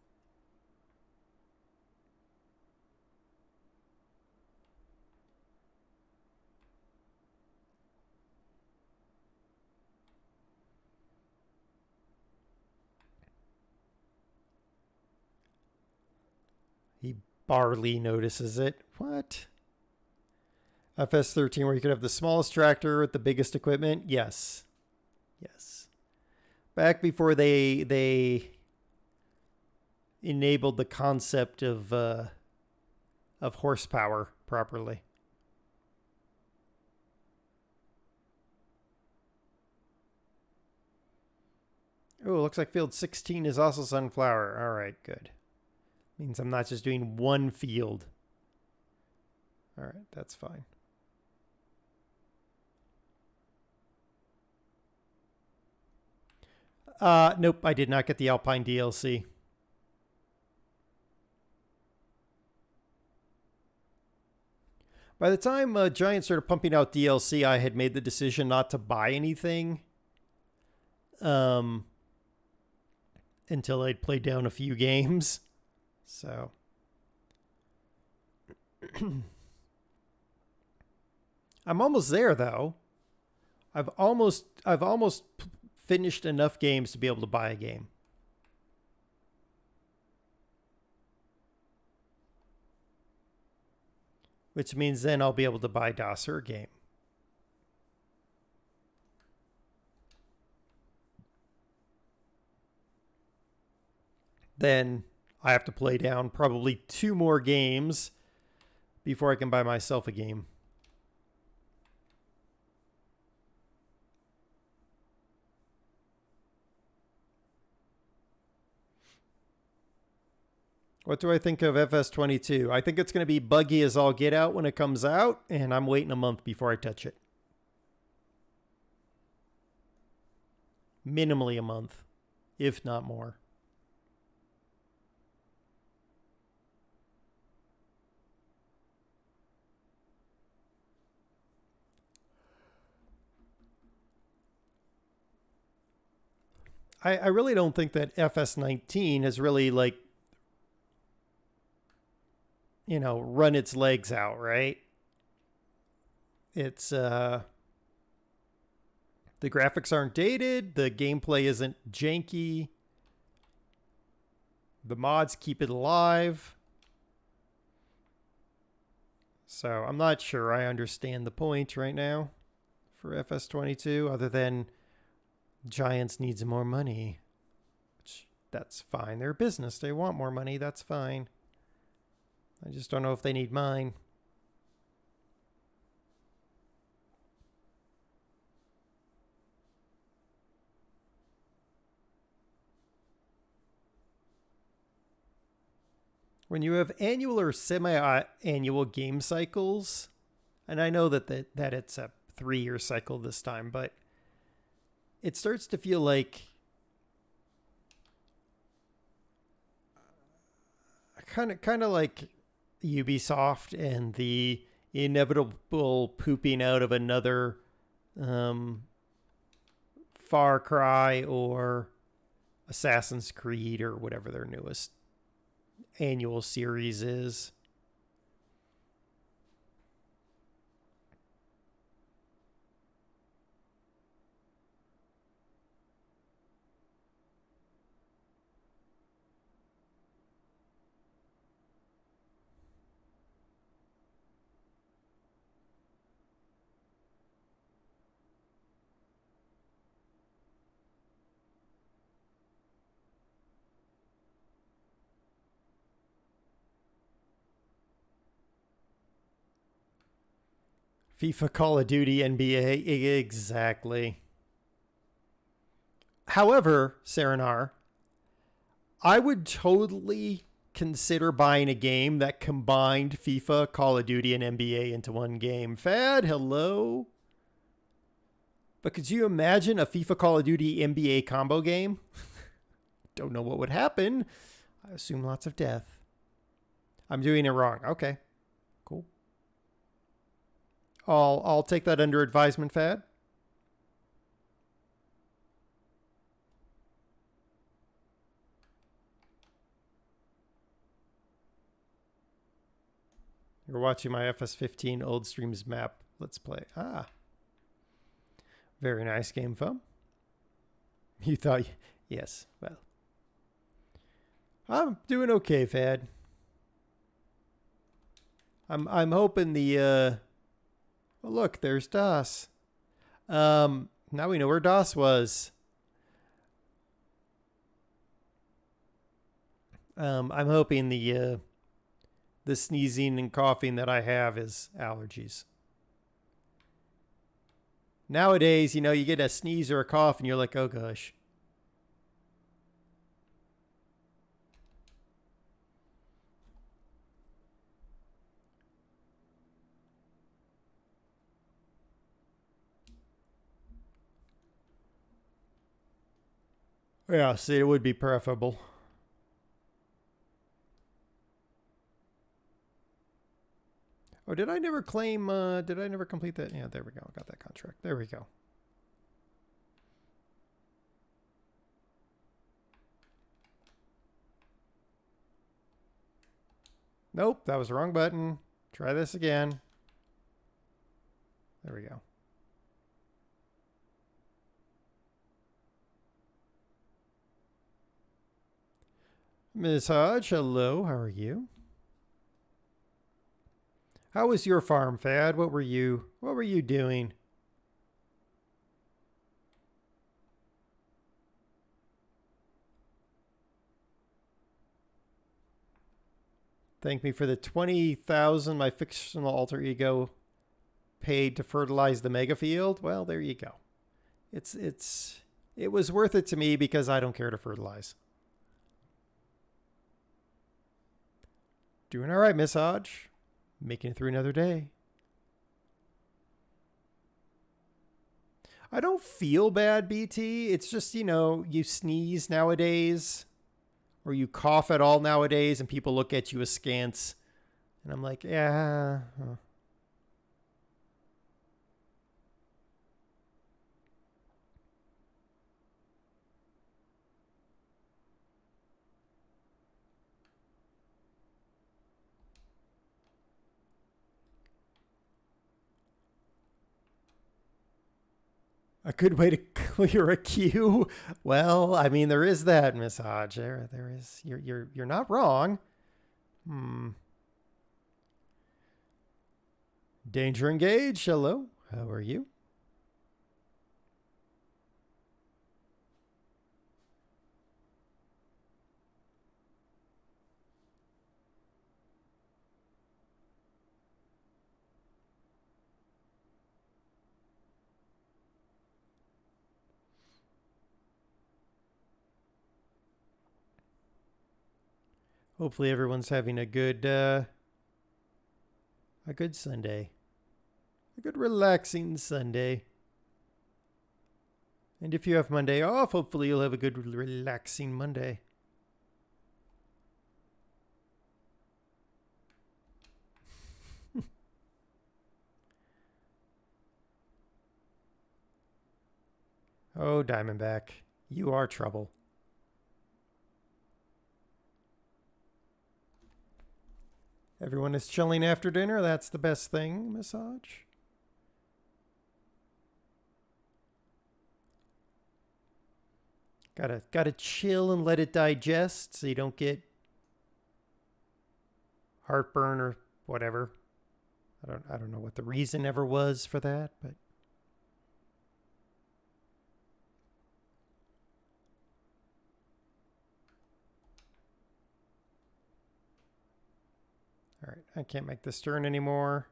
He barely notices it. What? FS13, where you could have the smallest tractor with the biggest equipment? Yes. Yes. Back before they enabled the concept of horsepower properly. Oh, looks like field 16 is also sunflower. All right, good. Means I'm not just doing one field. All right, that's fine. Nope, I did not get the Alpine DLC. By the time Giant started pumping out DLC, I had made the decision not to buy anything. Until I'd played down a few games. So I'm almost there though. I've almost finished enough games to be able to buy a game. Which means then I'll be able to buy DOS or a game. Then I have to play down probably 2 more games before I can buy myself a game. What do I think of FS22? I think it's going to be buggy as all get out when it comes out, and I'm waiting a month before I touch it. Minimally a month, if not more. I really don't think that FS19 has really like, run its legs out, right? It's the graphics aren't dated, the gameplay isn't janky. The mods keep it alive. So I'm not sure I understand the point right now for FS22 other than Giants needs more money. Which, that's fine. They're a business. They want more money. That's fine. I just don't know if they need mine. When you have annual or semi-annual game cycles, and I know that it's a 3-year cycle this time, but it starts to feel like kind of like Ubisoft and the inevitable pooping out of another Far Cry or Assassin's Creed or whatever their newest annual series is. FIFA, Call of Duty, NBA, exactly. However, Serenar, I would totally consider buying a game that combined FIFA, Call of Duty, and NBA into one game. Fad, hello? But could you imagine a FIFA, Call of Duty, NBA combo game? Don't know what would happen. I assume lots of death. I'm doing it wrong. Okay, cool. I'll take that under advisement, Fad. You're watching my FS15 Old Streams map. Let's play. Ah. Very nice game, fun. You thought, yes, well. I'm doing okay, Fad. I'm hoping the oh, look, there's DOS. Now we know where DOS was. I'm hoping the sneezing and coughing that I have is allergies. Nowadays, you get a sneeze or a cough and you're like, oh gosh. Yeah, see, it would be preferable. Oh, did I never claim, did I never complete that? Yeah, there we go. I got that contract. There we go. Nope, that was the wrong button. Try this again. There we go. Ms. Hodge, hello. How are you? How was your farm, Fad? What were you doing? Thank me for the 20,000 my fictional alter ego paid to fertilize the mega field. Well, there you go. It was worth it to me because I don't care to fertilize. Doing all right, Miss Hodge. Making it through another day. I don't feel bad, BT. It's just, you sneeze nowadays or you cough at all nowadays and people look at you askance. And I'm like, yeah. A good way to clear a queue? Well, I mean, there is that, Miss Hodge. There is. You're not wrong. Danger engaged. Hello. How are you? Hopefully everyone's having a good Sunday. A good relaxing Sunday. And if you have Monday off, hopefully you'll have a good relaxing Monday. Oh, Diamondback, you are trouble. Everyone is chilling after dinner. That's the best thing, Massage. Gotta chill and let it digest so you don't get heartburn or whatever. I don't know what the reason ever was for that, but all right, I can't make this turn anymore.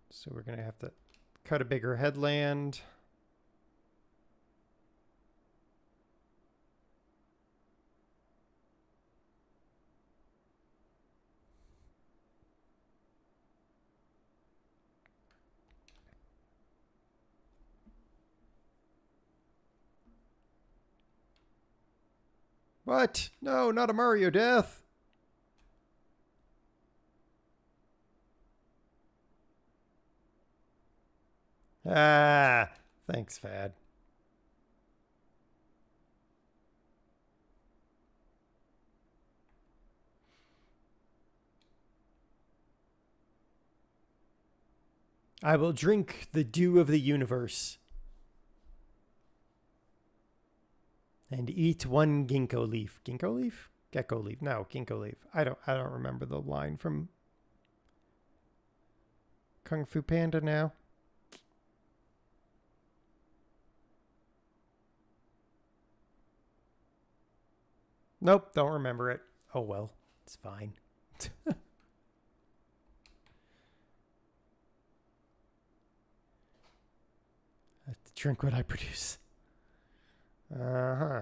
So we're going to have to cut a bigger headland. What? No, not a Mario death. Ah, thanks, Fad. I will drink the dew of the universe and eat one ginkgo leaf. Ginkgo leaf? Gecko leaf. No, ginkgo leaf. I don't remember the line from Kung Fu Panda now. Nope, don't remember it. Oh well, it's fine. I have to drink what I produce. Uh-huh.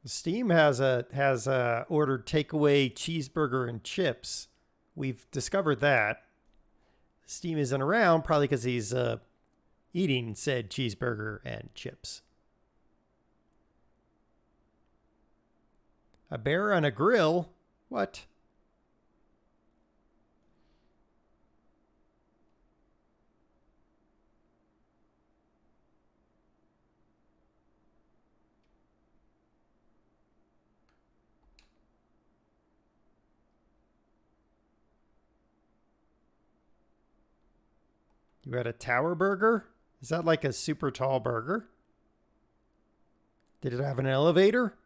Steam has ordered takeaway cheeseburger and chips. We've discovered that. Steam isn't around, probably because he's eating said cheeseburger and chips. A bear on a grill? What? You had a tower burger? Is that like a super tall burger? Did it have an elevator?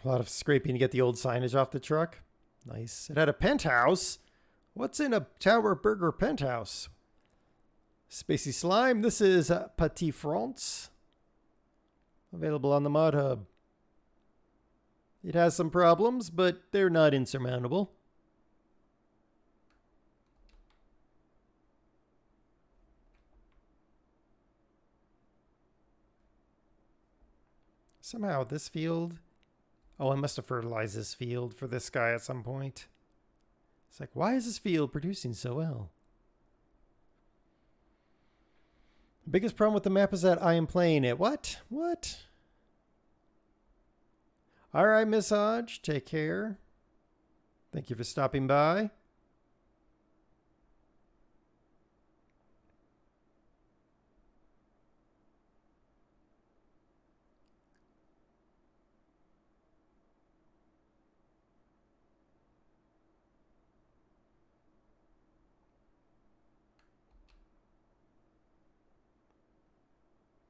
A lot of scraping to get the old signage off the truck. Nice. It had a penthouse. What's in a tower burger penthouse? Spacey Slime. This is Petite France. Available on the Mod Hub. It has some problems, but they're not insurmountable. Somehow this field... Oh, I must have fertilized this field for this guy at some point. It's like, why is this field producing so well? The biggest problem with the map is that I am playing it. What? What? All right, Miss Hodge, take care. Thank you for stopping by.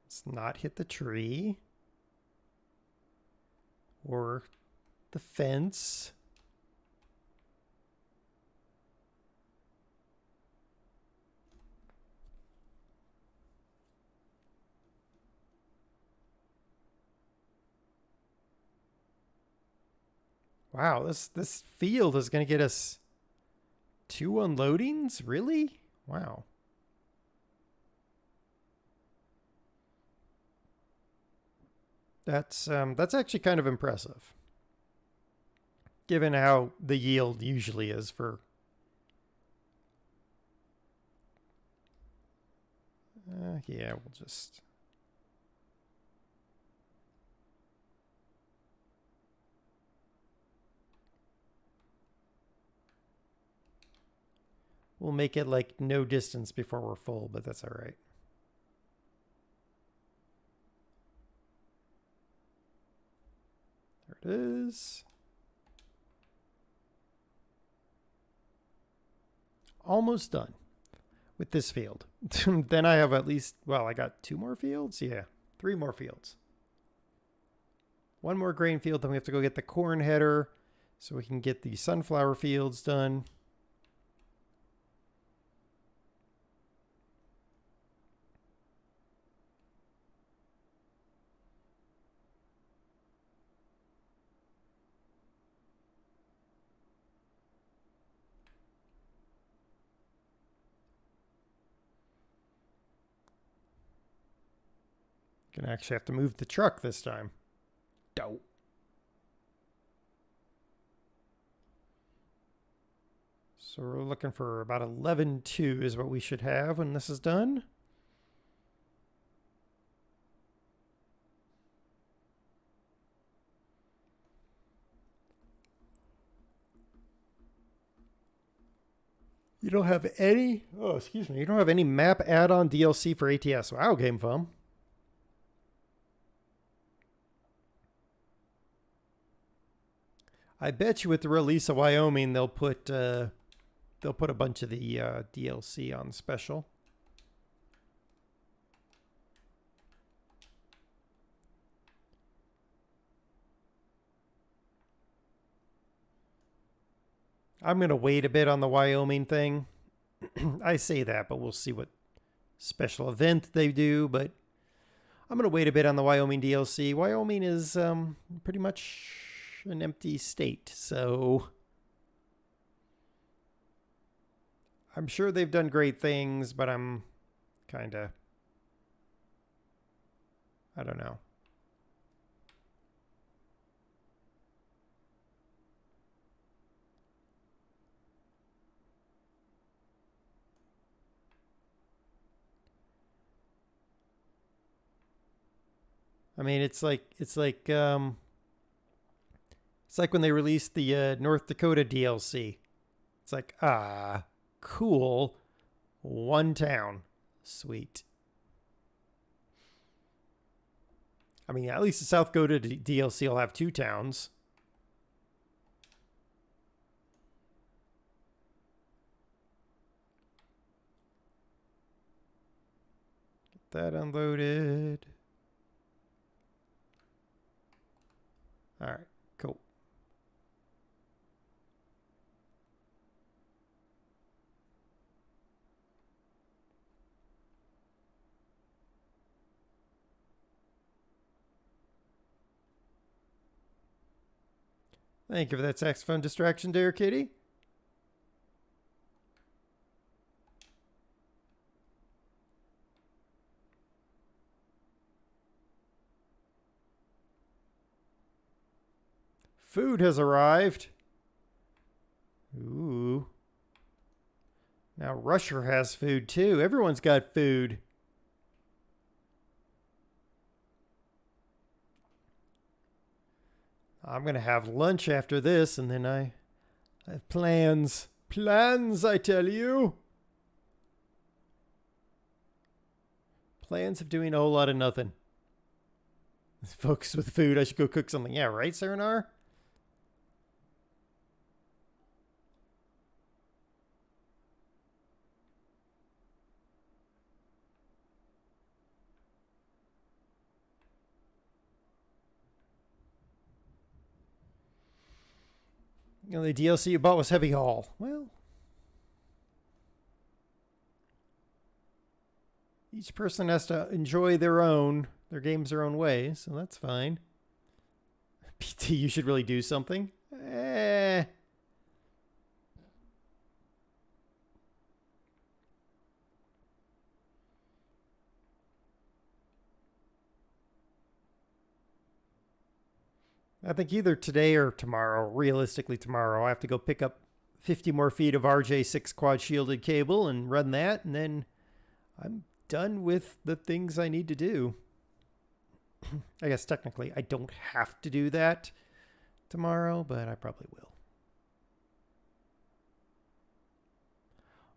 Let's not hit the tree or the fence. Wow, this field is going to get us 2 unloadings? Really? Wow. That's actually kind of impressive, given how the yield usually is for. Yeah, we'll just. We'll make it like no distance before we're full, but that's all right. There it is. Almost done with this field. Then I have at least, well, I got 2 more fields. Yeah, 3 more fields. 1 more grain field, then we have to go get the corn header so we can get the sunflower fields done. Gonna actually have to move the truck this time. Dope. So we're looking for about 11.2 is what we should have when this is done. You don't have any, oh, excuse me, you don't have any map add-on DLC for ATS. Wow, Game Foam. I bet you with the release of Wyoming, they'll put a bunch of the DLC on special. I'm going to wait a bit on the Wyoming thing. I say that, but we'll see what special event they do. But I'm going to wait a bit on the Wyoming DLC. Wyoming is pretty much an empty state, so I'm sure they've done great things, but I'm kind of, I don't know. I mean, it's like when they released the North Dakota DLC. It's like, cool. 1 town. Sweet. I mean, at least the South Dakota DLC will have 2 towns. Get that unloaded. All right, cool. Thank you for that saxophone distraction there, Kitty. Food has arrived. Ooh. Now Rusher has food too. Everyone's got food. I'm going to have lunch after this, and then I have plans. Plans, I tell you. Plans of doing a whole lot of nothing. Focus with food. I should go cook something. Yeah, right, Serenar? You know, the DLC you bought was Heavy Haul. Well, each person has to enjoy their games their own way, so that's fine. PT, you should really do something. I think either today or tomorrow, realistically tomorrow, I have to go pick up 50 more feet of RJ6 quad shielded cable and run that, and then I'm done with the things I need to do. I guess technically I don't have to do that tomorrow, but I probably will.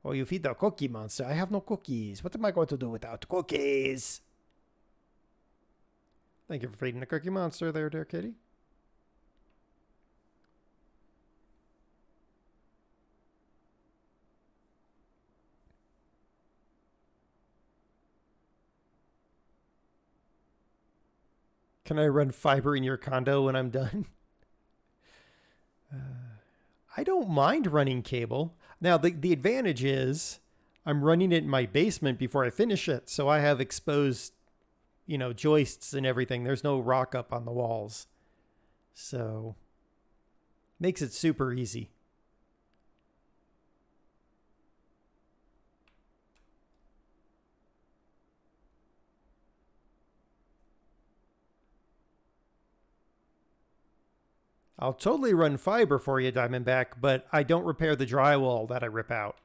Oh, you feed the cookie monster. I have no cookies. What am I going to do without cookies? Thank you for feeding the cookie monster there, dear kitty. Can I run fiber in your condo when I'm done? I don't mind running cable. Now, the advantage is I'm running it in my basement before I finish it. So I have exposed, joists and everything. There's no rock up on the walls. So makes it super easy. I'll totally run fiber for you, Diamondback, but I don't repair the drywall that I rip out.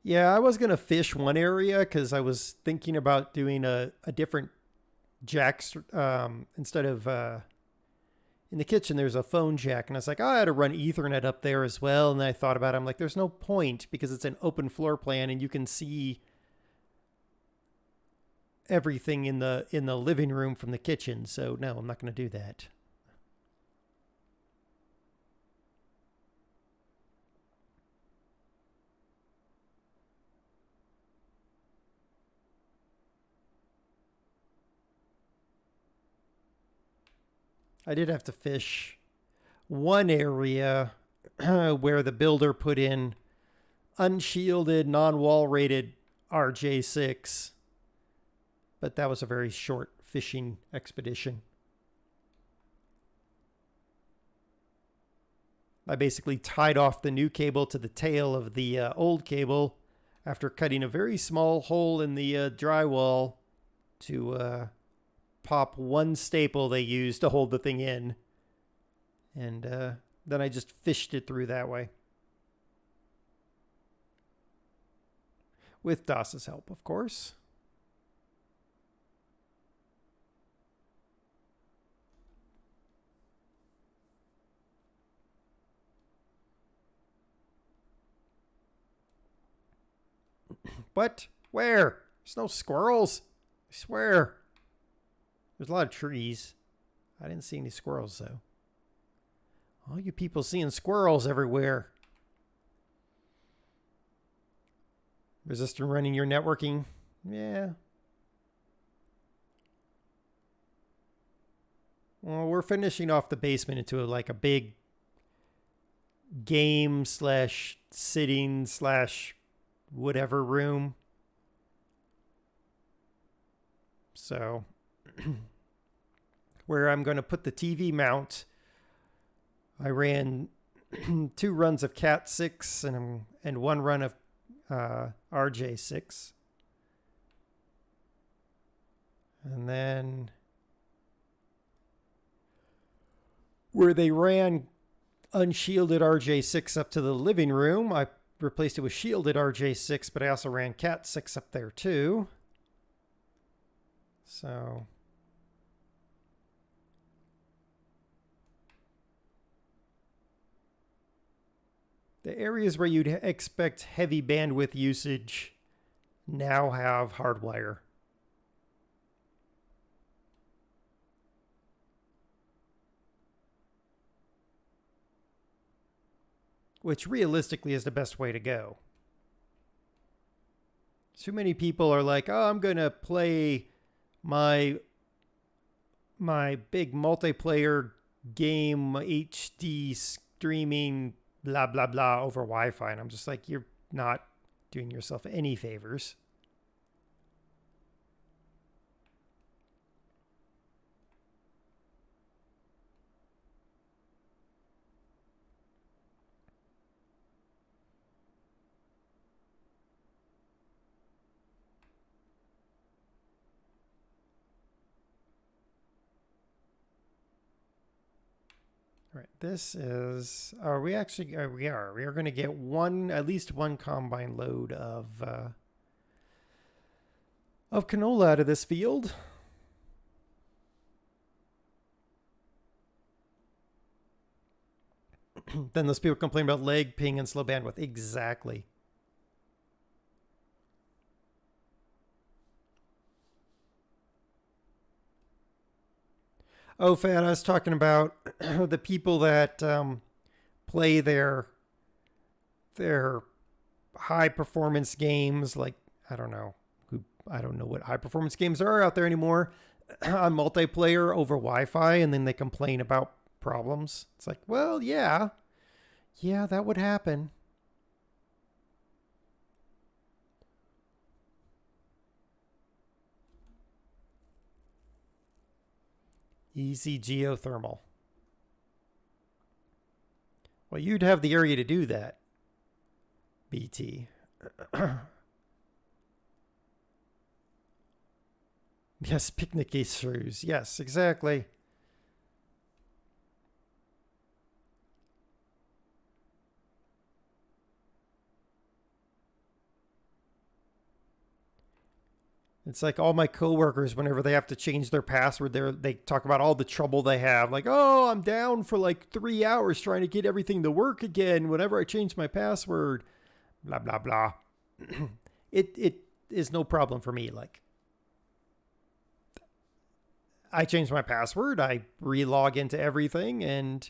Yeah, I was going to fish one area because I was thinking about doing a different jacks instead of in the kitchen, there's a phone jack. And I was like, oh, I had to run Ethernet up there as well. And then I thought about it. I'm like, there's no point because it's an open floor plan and you can see everything in the living room from the kitchen. So no, I'm not going to do that. I did have to fish one area where the builder put in unshielded, non-wall rated RJ6. But that was a very short fishing expedition. I basically tied off the new cable to the tail of the old cable after cutting a very small hole in the drywall to pop one staple they used to hold the thing in. And then I just fished it through that way. With DOS's help, of course. What? Where? There's no squirrels. I swear. There's a lot of trees. I didn't see any squirrels, though. All you people seeing squirrels everywhere. Resistor running your networking? Yeah. Well, we're finishing off the basement into like a big game slash sitting slash whatever room. So where I'm going to put the TV mount, I ran 2 runs of Cat 6 and 1 run of RJ6. And then where they ran unshielded RJ6 up to the living room, I replaced it with shielded RJ6, but I also ran Cat 6 up there too. So the areas where you'd expect heavy bandwidth usage now have hardwire. Which realistically is the best way to go. Too many people are like, oh, I'm going to play my big multiplayer game HD streaming blah blah blah over Wi-Fi, and I'm just like, you're not doing yourself any favors. All right, this is, are we actually, we are going to get at least one combine load of canola out of this field. Then those people complain about lag, ping, and slow bandwidth. Exactly. Oh, Fat, I was talking about the people that play their high performance games, like I don't know what high performance games are out there anymore, on multiplayer over Wi-Fi, and then they complain about problems. It's like, well, yeah, that would happen. Easy geothermal. Well, you'd have the area to do that, BT. Yes, picnic issues. Yes, exactly. It's like all my coworkers, whenever they have to change their password, they talk about all the trouble they have. Like, oh, I'm down for like 3 hours trying to get everything to work again whenever I change my password. Blah, blah, blah. It is no problem for me. Like, I change my password, I re-log into everything, and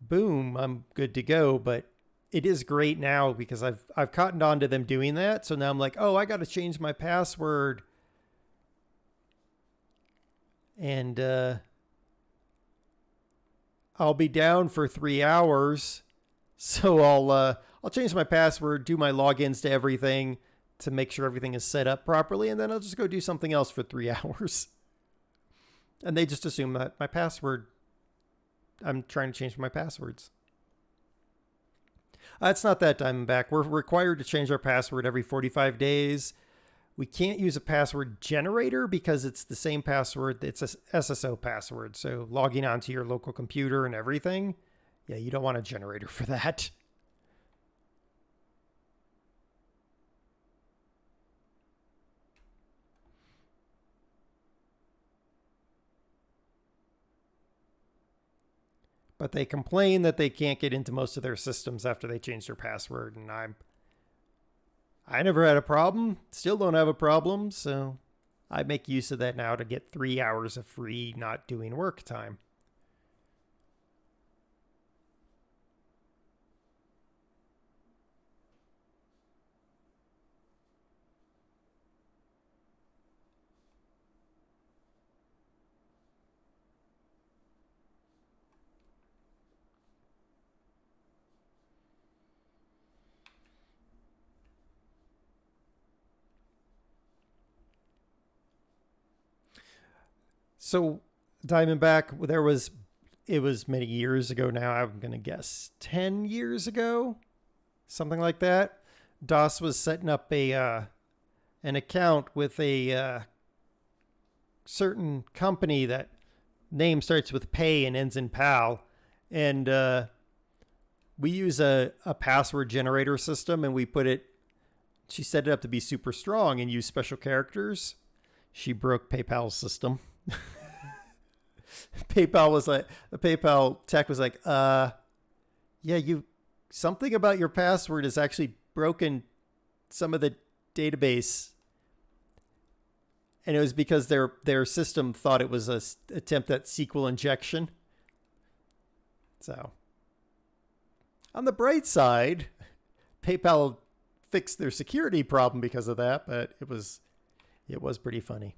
boom, I'm good to go. But it is great now because I've cottoned on to them doing that. So now I'm like, oh, I got to change my password. And I'll be down for 3 hours. So I'll change my password, do my logins to everything to make sure everything is set up properly, and then I'll just go do something else for 3 hours. And they just assume that my password, I'm trying to change my passwords. It's not that Diamondback. We're required to change our password every 45 days. We can't use a password generator because it's the same password. It's a SSO password. So logging onto your local computer and everything, yeah, you don't want a generator for that. But they complain that they can't get into most of their systems after they change their password. And I never had a problem. Still don't have a problem. So I make use of that now to get 3 hours of free not doing work time. So Diamondback, it was many years ago now. I'm going to guess 10 years ago, something like that. DOS was setting up an account with a certain company that name starts with pay and ends in pal. And we use a password generator system, and she set it up to be super strong and use special characters. she broke PayPal's system. PayPal was like, the PayPal tech was like, yeah, something about your password has actually broken some of the database. And it was because their system thought it was a attempt at SQL injection. So, on the bright side, PayPal fixed their security problem because of that, but it was pretty funny.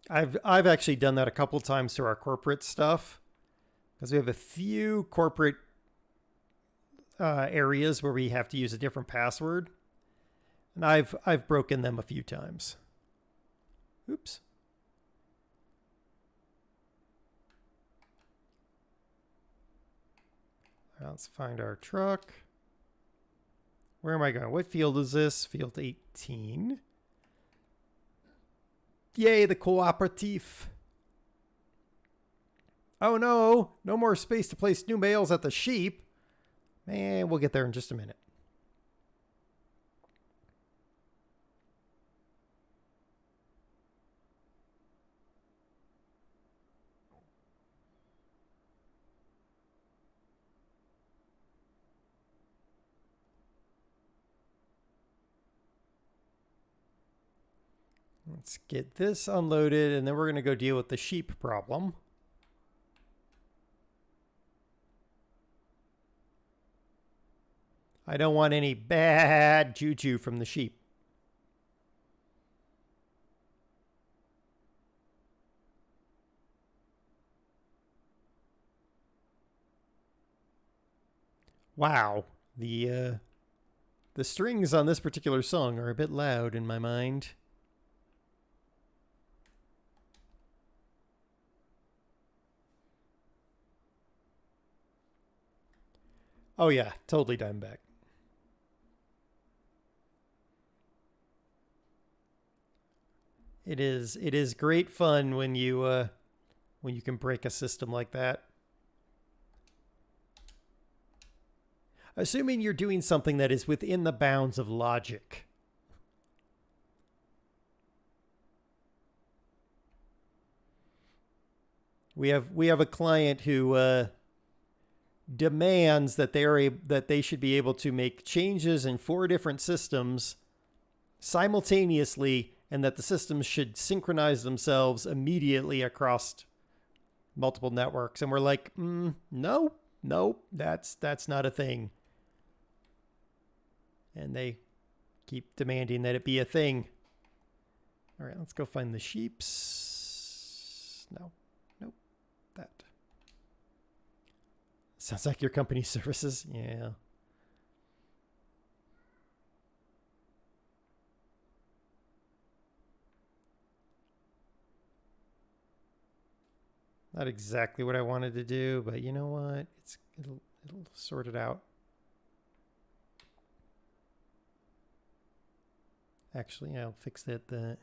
I've actually done that a couple times to our corporate stuff because we have a few corporate areas where we have to use a different password, and I've broken them a few times. Oops. Let's find our truck. Where am I going? What field is this? Field 18. Yay, the cooperative. Oh no, no more space to place new bales at the sheep. Man, we'll get there in just a minute. Let's get this unloaded, and then we're going to go deal with the sheep problem. I don't want any bad juju from the sheep. Wow, the strings on this particular song are a bit loud in my mind. Oh yeah, totally Diamondback. It is great fun when you can break a system like that. Assuming you're doing something that is within the bounds of logic. We have a client who demands that they should be able to make changes in 4 different systems simultaneously, and that the systems should synchronize themselves immediately across multiple networks. And we're like, no, that's not a thing. And they keep demanding that it be a thing. All right, let's go find the sheeps. No, nope, that. Sounds like your company services. Yeah. Not exactly what I wanted to do, but you know what? It'll sort it out. Actually, I'll fix that by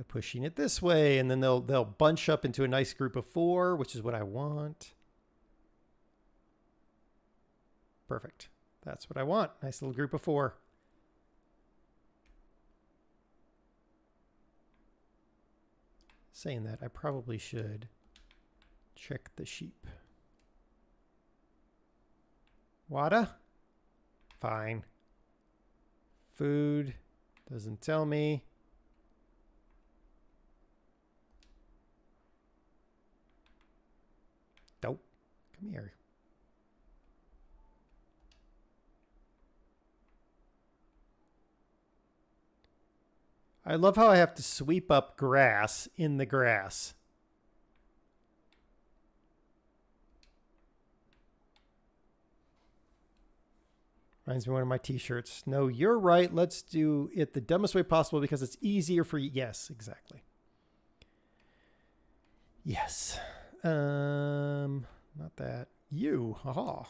pushing it this way, and then they'll bunch up into a nice group of 4, which is what I want. Perfect. That's what I want. Nice little group of 4. Saying that, I probably should check the sheep. Water? Fine. Food? Doesn't tell me. Nope. Come here. I love how I have to sweep up grass in the grass. Reminds me of one of my t-shirts. No, you're right. Let's do it the dumbest way possible because it's easier for you. Yes, exactly. Yes. Not that. You. Haha.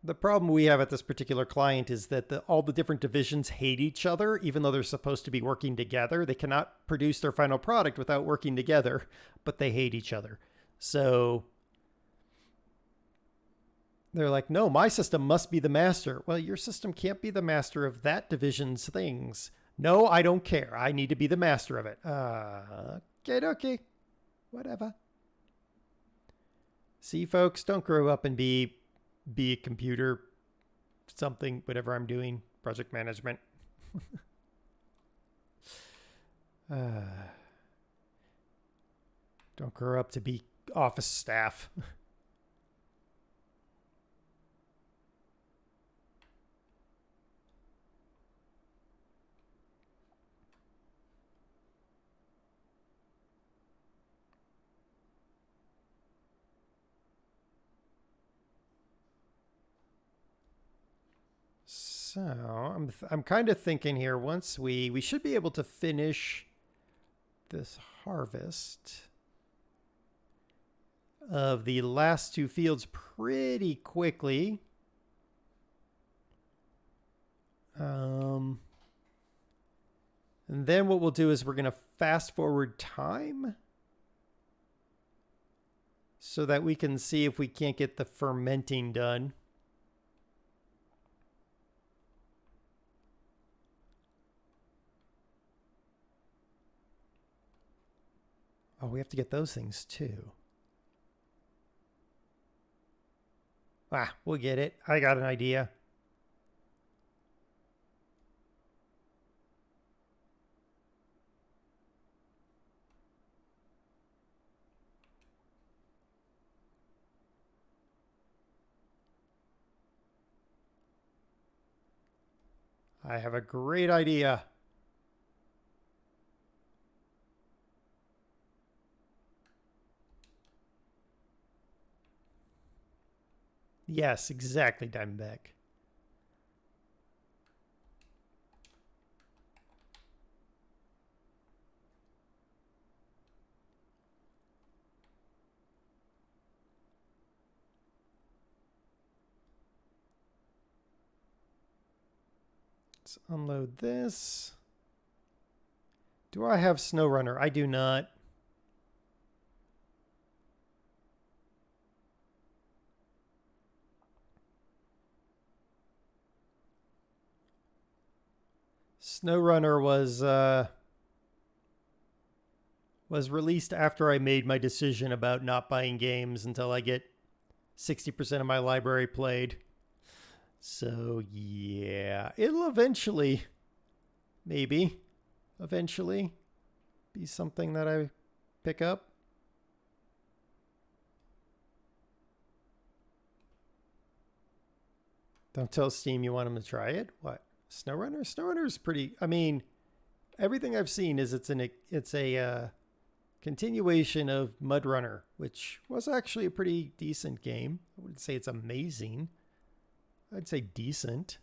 The problem we have at this particular client is that all the different divisions hate each other, even though they're supposed to be working together. They cannot produce their final product without working together, but they hate each other. So they're like, no, my system must be the master. Well, your system can't be the master of that division's things. No, I don't care. I need to be the master of it. Okay. Whatever. See, folks, don't grow up and be a computer something, whatever I'm doing, project management. Don't grow up to be office staff. So I'm kind of thinking here, once we should be able to finish this harvest of the last two fields pretty quickly. And then what we'll do is we're going to fast forward time so that we can see if we can't get the fermenting done. Oh, we have to get those things too. We'll get it. I got an idea. I have a great idea. Yes, exactly, Diamondback. Let's unload this. Do I have SnowRunner? I do not. SnowRunner was released after I made my decision about not buying games until I get 60% of my library played. So yeah, it'll eventually, maybe, eventually be something that I pick up. Don't tell Steam you want them to try it. What? SnowRunner? SnowRunner is pretty, I mean, everything I've seen is it's a continuation of MudRunner, which was actually a pretty decent game. I wouldn't say it's amazing. I'd say decent.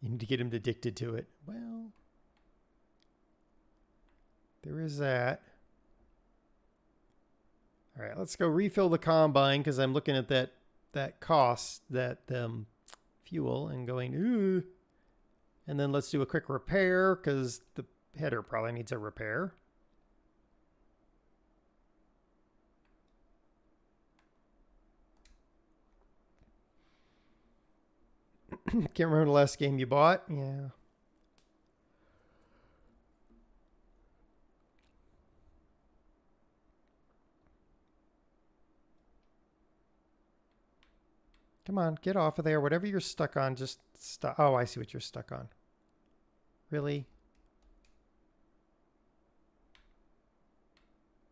You need to get him addicted to it. Well, there is that. All right, let's go refill the combine because I'm looking at that cost, that fuel, and going, ooh. And then let's do a quick repair because the header probably needs a repair. Can't remember the last game you bought. Yeah. Come on, get off of there. Whatever you're stuck on, just stop. Oh, I see what you're stuck on. Really?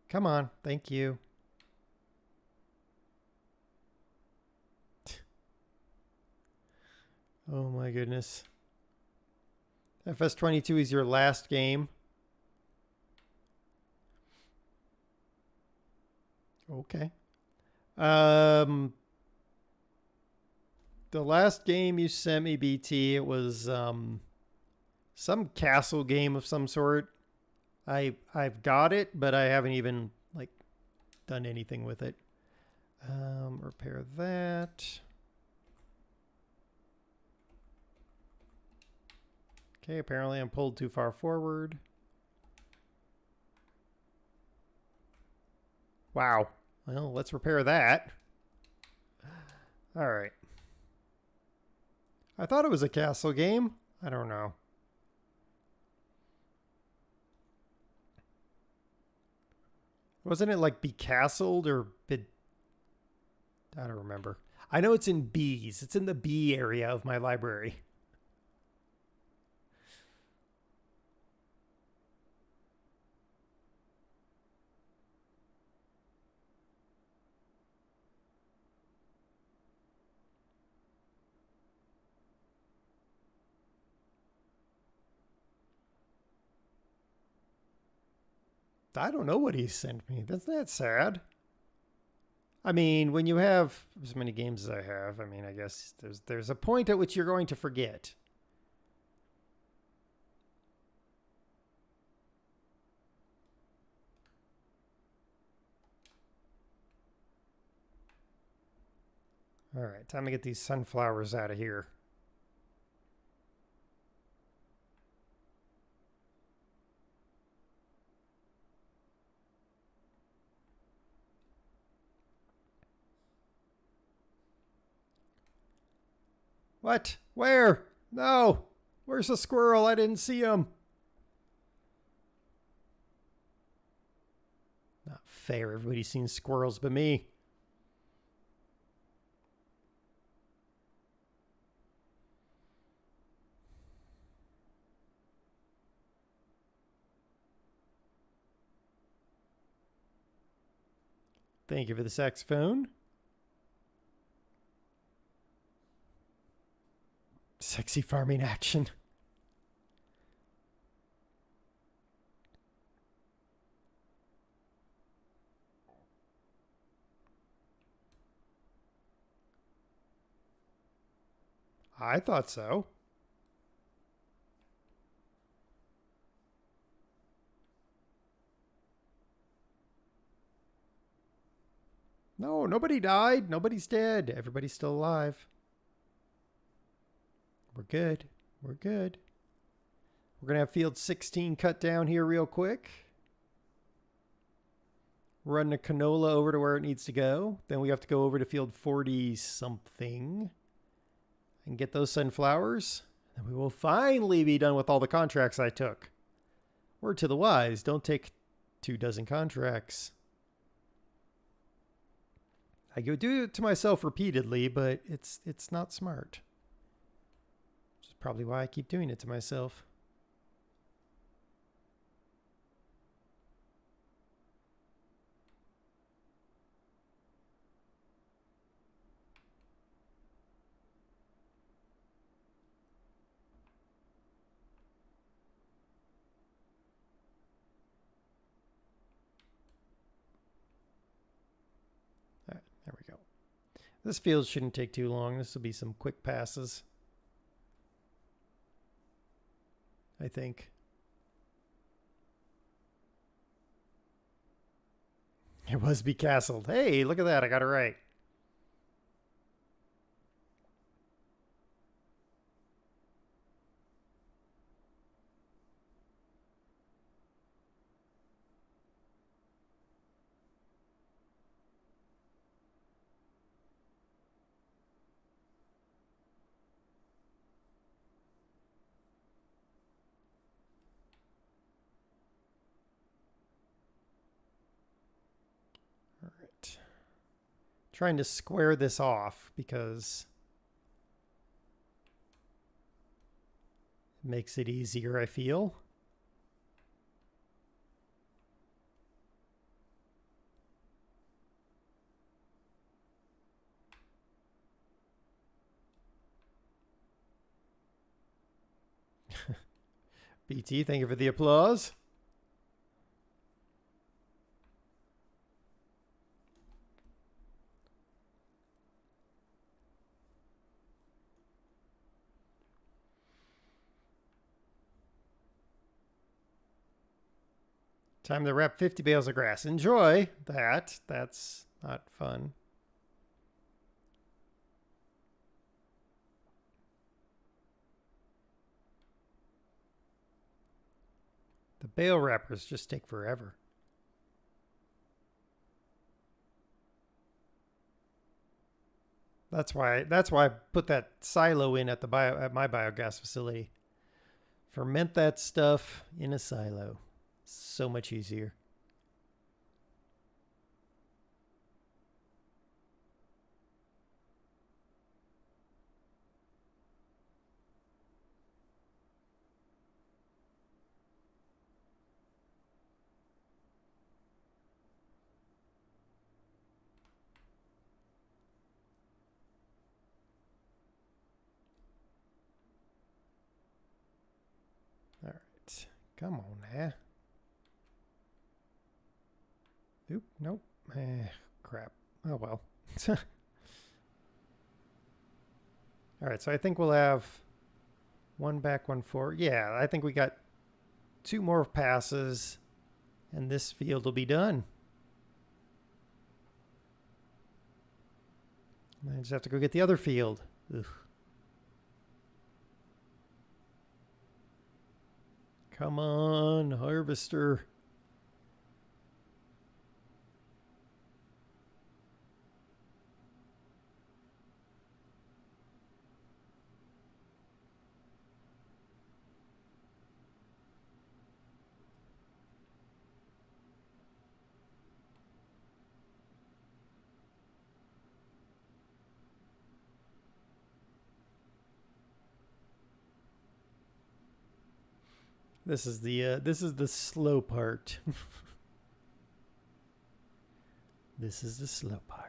Come on. Thank you. Oh my goodness. FS22 is your last game. Okay. The last game you sent me, BT, it was some castle game of some sort. I've got it, but I haven't even like done anything with it. Repair that. Okay, apparently I'm pulled too far forward. Wow. Well, let's repair that. All right. I thought it was a castle game. I don't know. Wasn't it like Becastled or Bid? I don't remember. I know it's in B's. It's in the B area of my library. I don't know what he sent me. That's that sad. I mean, when you have as many games as I have, I mean, I guess there's a point at which you're going to forget. All right, time to get these sunflowers out of here. What? Where? No! Where's the squirrel? I didn't see him. Not fair. Everybody's seen squirrels but me. Thank you for the saxophone. Sexy farming action. I thought so. No, nobody died. Nobody's dead. Everybody's still alive. We're good. We're good. We're going to have field 16 cut down here real quick. Run the canola over to where it needs to go. Then we have to go over to field 40 something and get those sunflowers. And we will finally be done with all the contracts I took. Word to the wise, don't take 24 contracts. I do it to myself repeatedly, but it's not smart. Which is probably why I keep doing it to myself. All right, there we go. This field shouldn't take too long. This will be some quick passes, I think. It was Becastled. Hey, look at that. I got it right. All right. Trying to square this off because it makes it easier, I feel. BT, thank you for the applause. Time to wrap 50 bales of grass. Enjoy that. That's not fun. bale wrappers just take forever. That's why I put that silo in at my biogas facility. Ferment that stuff in a silo. So much easier. All right. Come on now. Oop, nope. Crap. Oh well. All right, so I think we'll have one back, one forward. Yeah, I think we got 2 more passes, and this field will be done. And I just have to go get the other field. Ugh. Come on, harvester. This is the slow part. This is the slow part.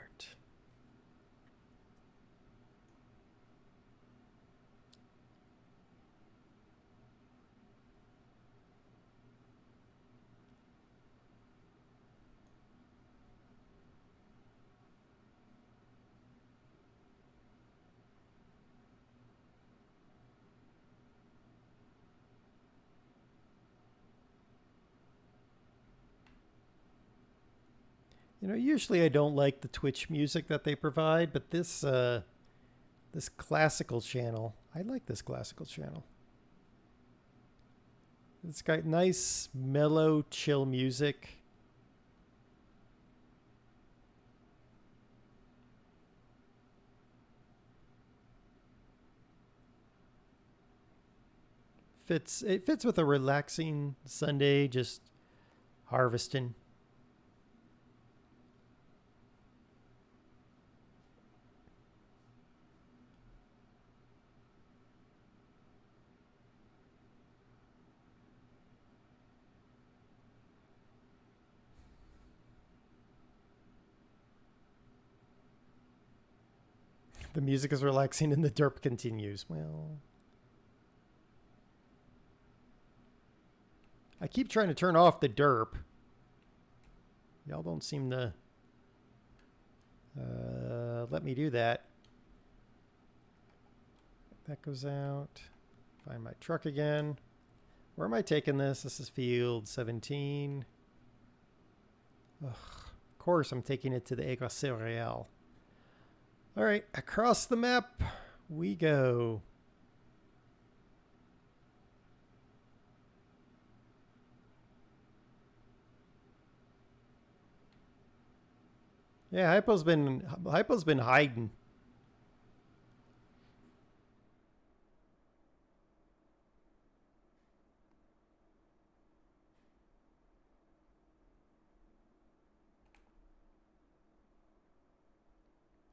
You know, usually I don't like the Twitch music that they provide, but this classical channel, I like this classical channel. It's got nice, mellow, chill music. It fits with a relaxing Sunday, just harvesting. The music is relaxing and the derp continues. Well, I keep trying to turn off the derp. Y'all don't seem to let me do that. That goes out. Find my truck again. Where am I taking this? This is field 17. Ugh. Of course I'm taking it to the École Céréale. All right, across the map we go. Yeah, Hypo's been hiding.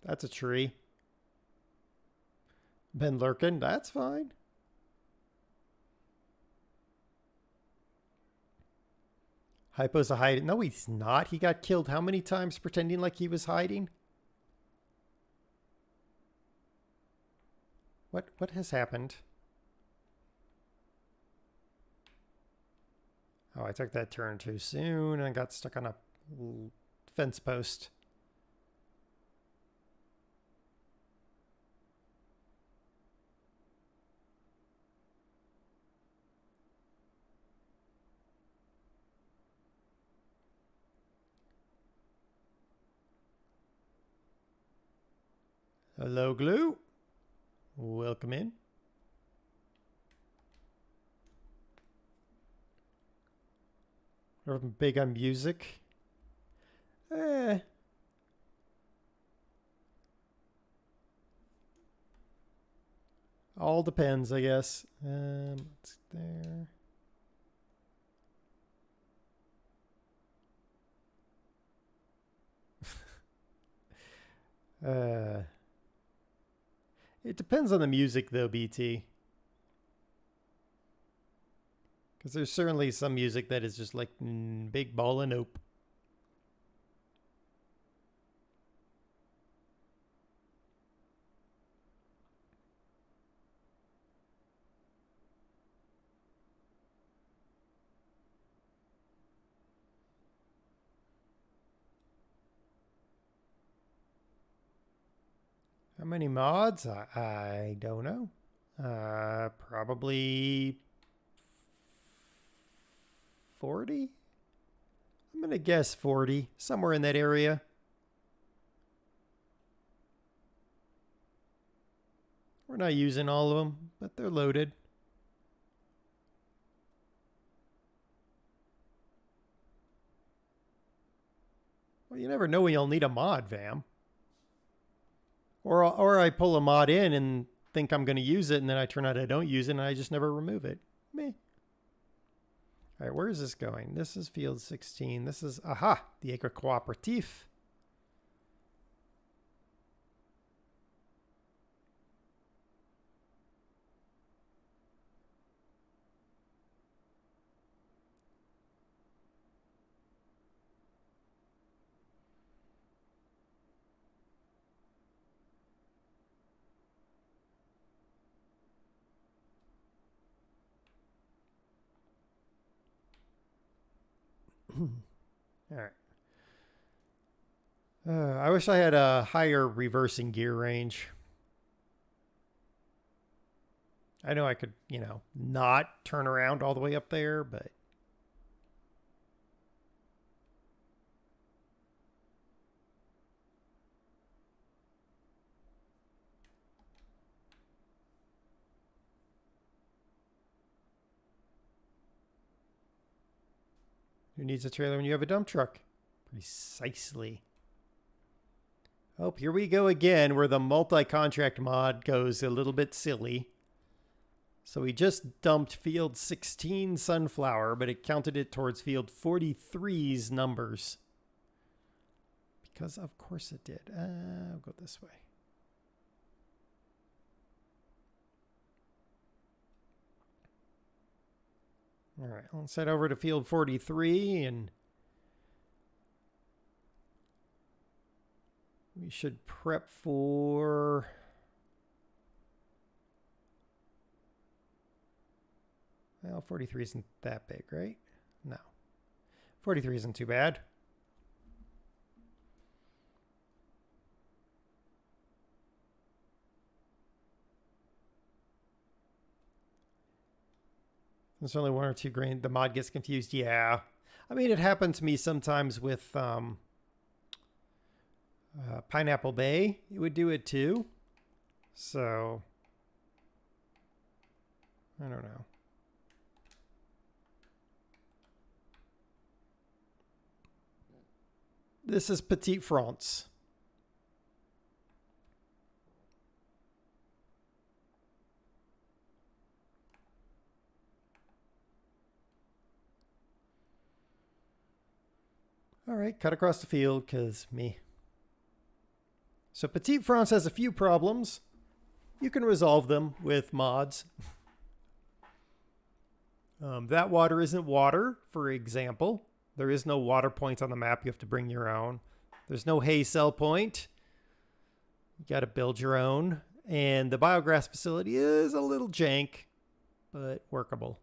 That's a tree. Been lurking. That's fine. Hypo's a hiding. No, he's not. He got killed how many times pretending like he was hiding? What has happened? Oh, I took that turn too soon and got stuck on a fence post. Hello, Glue. Welcome in. I'm big on music. Eh. All depends, I guess. What's there? It depends on the music, though, BT. Because there's certainly some music that is just like big ball and nope. How many mods? I don't know. Probably 40? I'm going to guess 40, somewhere in that area. We're not using all of them, but they're loaded. Well, you never know when you'll need a mod, Vam. Or I pull a mod in and think I'm going to use it, and then I turn out I don't use it, and I just never remove it. Meh. All right, where is this going? This is field 16. This is, aha, the Acre Cooperative. All right. I wish I had a higher reversing gear range. I know I could, not turn around all the way up there, but who needs a trailer when you have a dump truck? Precisely. Oh, here we go again, where the multi-contract mod goes a little bit silly. So we just dumped field 16 sunflower, but it counted it towards field 43's numbers. Because of course it did. I'll go this way. All right, let's head over to field 43 and we should prep for... Well, 43 isn't that big, right? No. 43 isn't too bad. There's only one or two grain. The mod gets confused. Yeah. I mean, it happened to me sometimes with Pineapple Bay. It would do it too. So, I don't know. This is Petite France. All right, cut across the field because me. So Petite France has a few problems. You can resolve them with mods. That water isn't water, for example. There is no water point on the map. You have to bring your own. There's no hay cell point. You got to build your own. And the biograss facility is a little jank, but workable.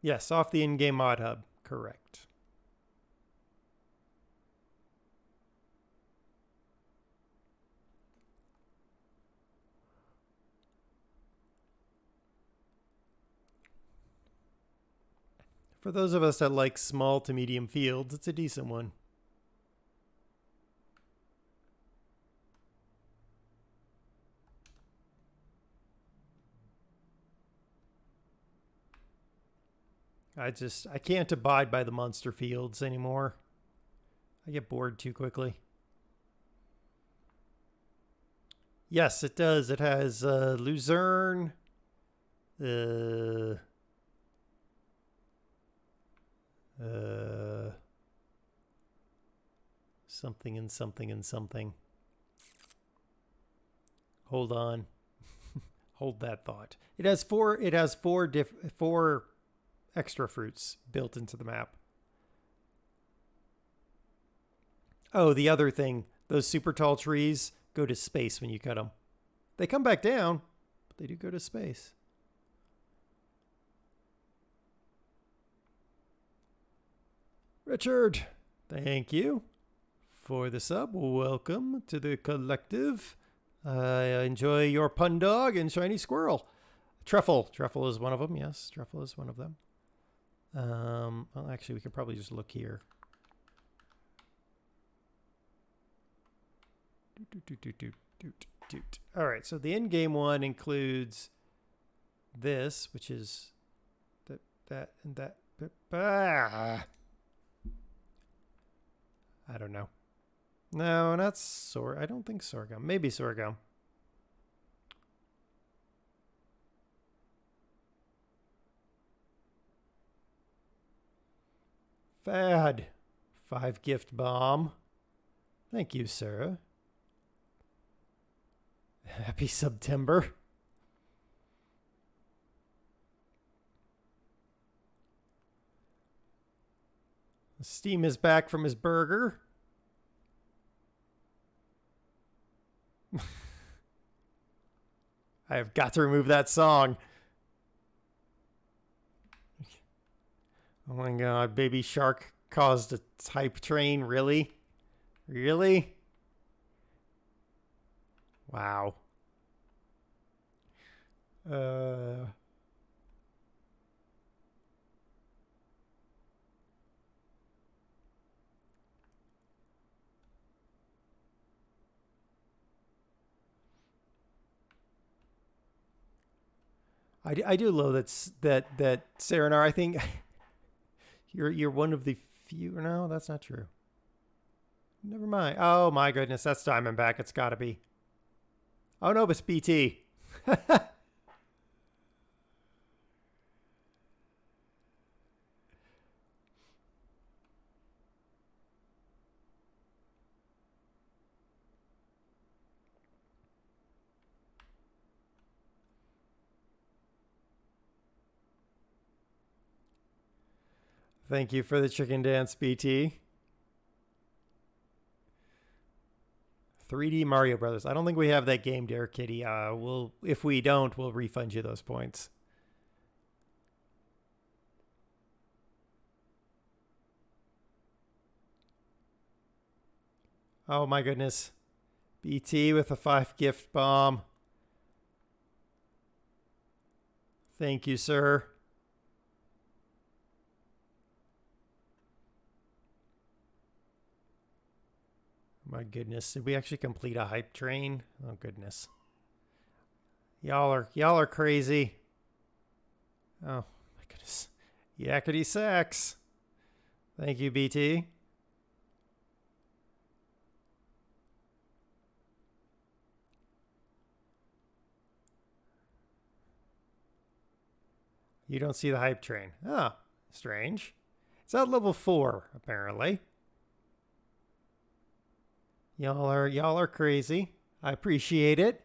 Yes, off the in-game mod hub. Correct. For those of us that like small to medium fields, it's a decent one. I can't abide by the monster fields anymore. I get bored too quickly. Yes, it does. It has Luzerne, something and something and something. Hold on. Hold that thought. It has four extra fruits built into the map. Oh, the other thing, those super tall trees go to space when you cut them. They come back down, but they do go to space. Richard, thank you for the sub. Welcome to the collective. Enjoy your pun dog and shiny squirrel. Truffle. Truffle is one of them. Yes, truffle is one of them. Well, actually, we could probably just look here. All right, so the in-game one includes this, which is that, and that. I don't know. No, not sorghum. I don't think sorghum. Maybe sorghum. Fad. 5 gift bomb. Thank you, Sarah. Happy September. Steam is back from his burger. I have got to remove that song. Oh my god, Baby Shark caused a type train. Really? Really? Wow. I do love that Serenar. I think you're one of the few. No, that's not true. Never mind. Oh my goodness, that's Diamondback. It's got to be. Oh no, but it's BT. Thank you for the chicken dance, BT. 3D Mario Brothers. I don't think we have that game, Dare Kitty. If we don't, we'll refund you those points. Oh my goodness. BT with a 5 gift bomb. Thank you, sir. My goodness, did we actually complete a hype train? Oh goodness. Y'all are crazy. Oh my goodness. Yakety sax. Thank you, BT. You don't see the hype train. Oh, strange. It's at level 4, apparently. Y'all are crazy. I appreciate it.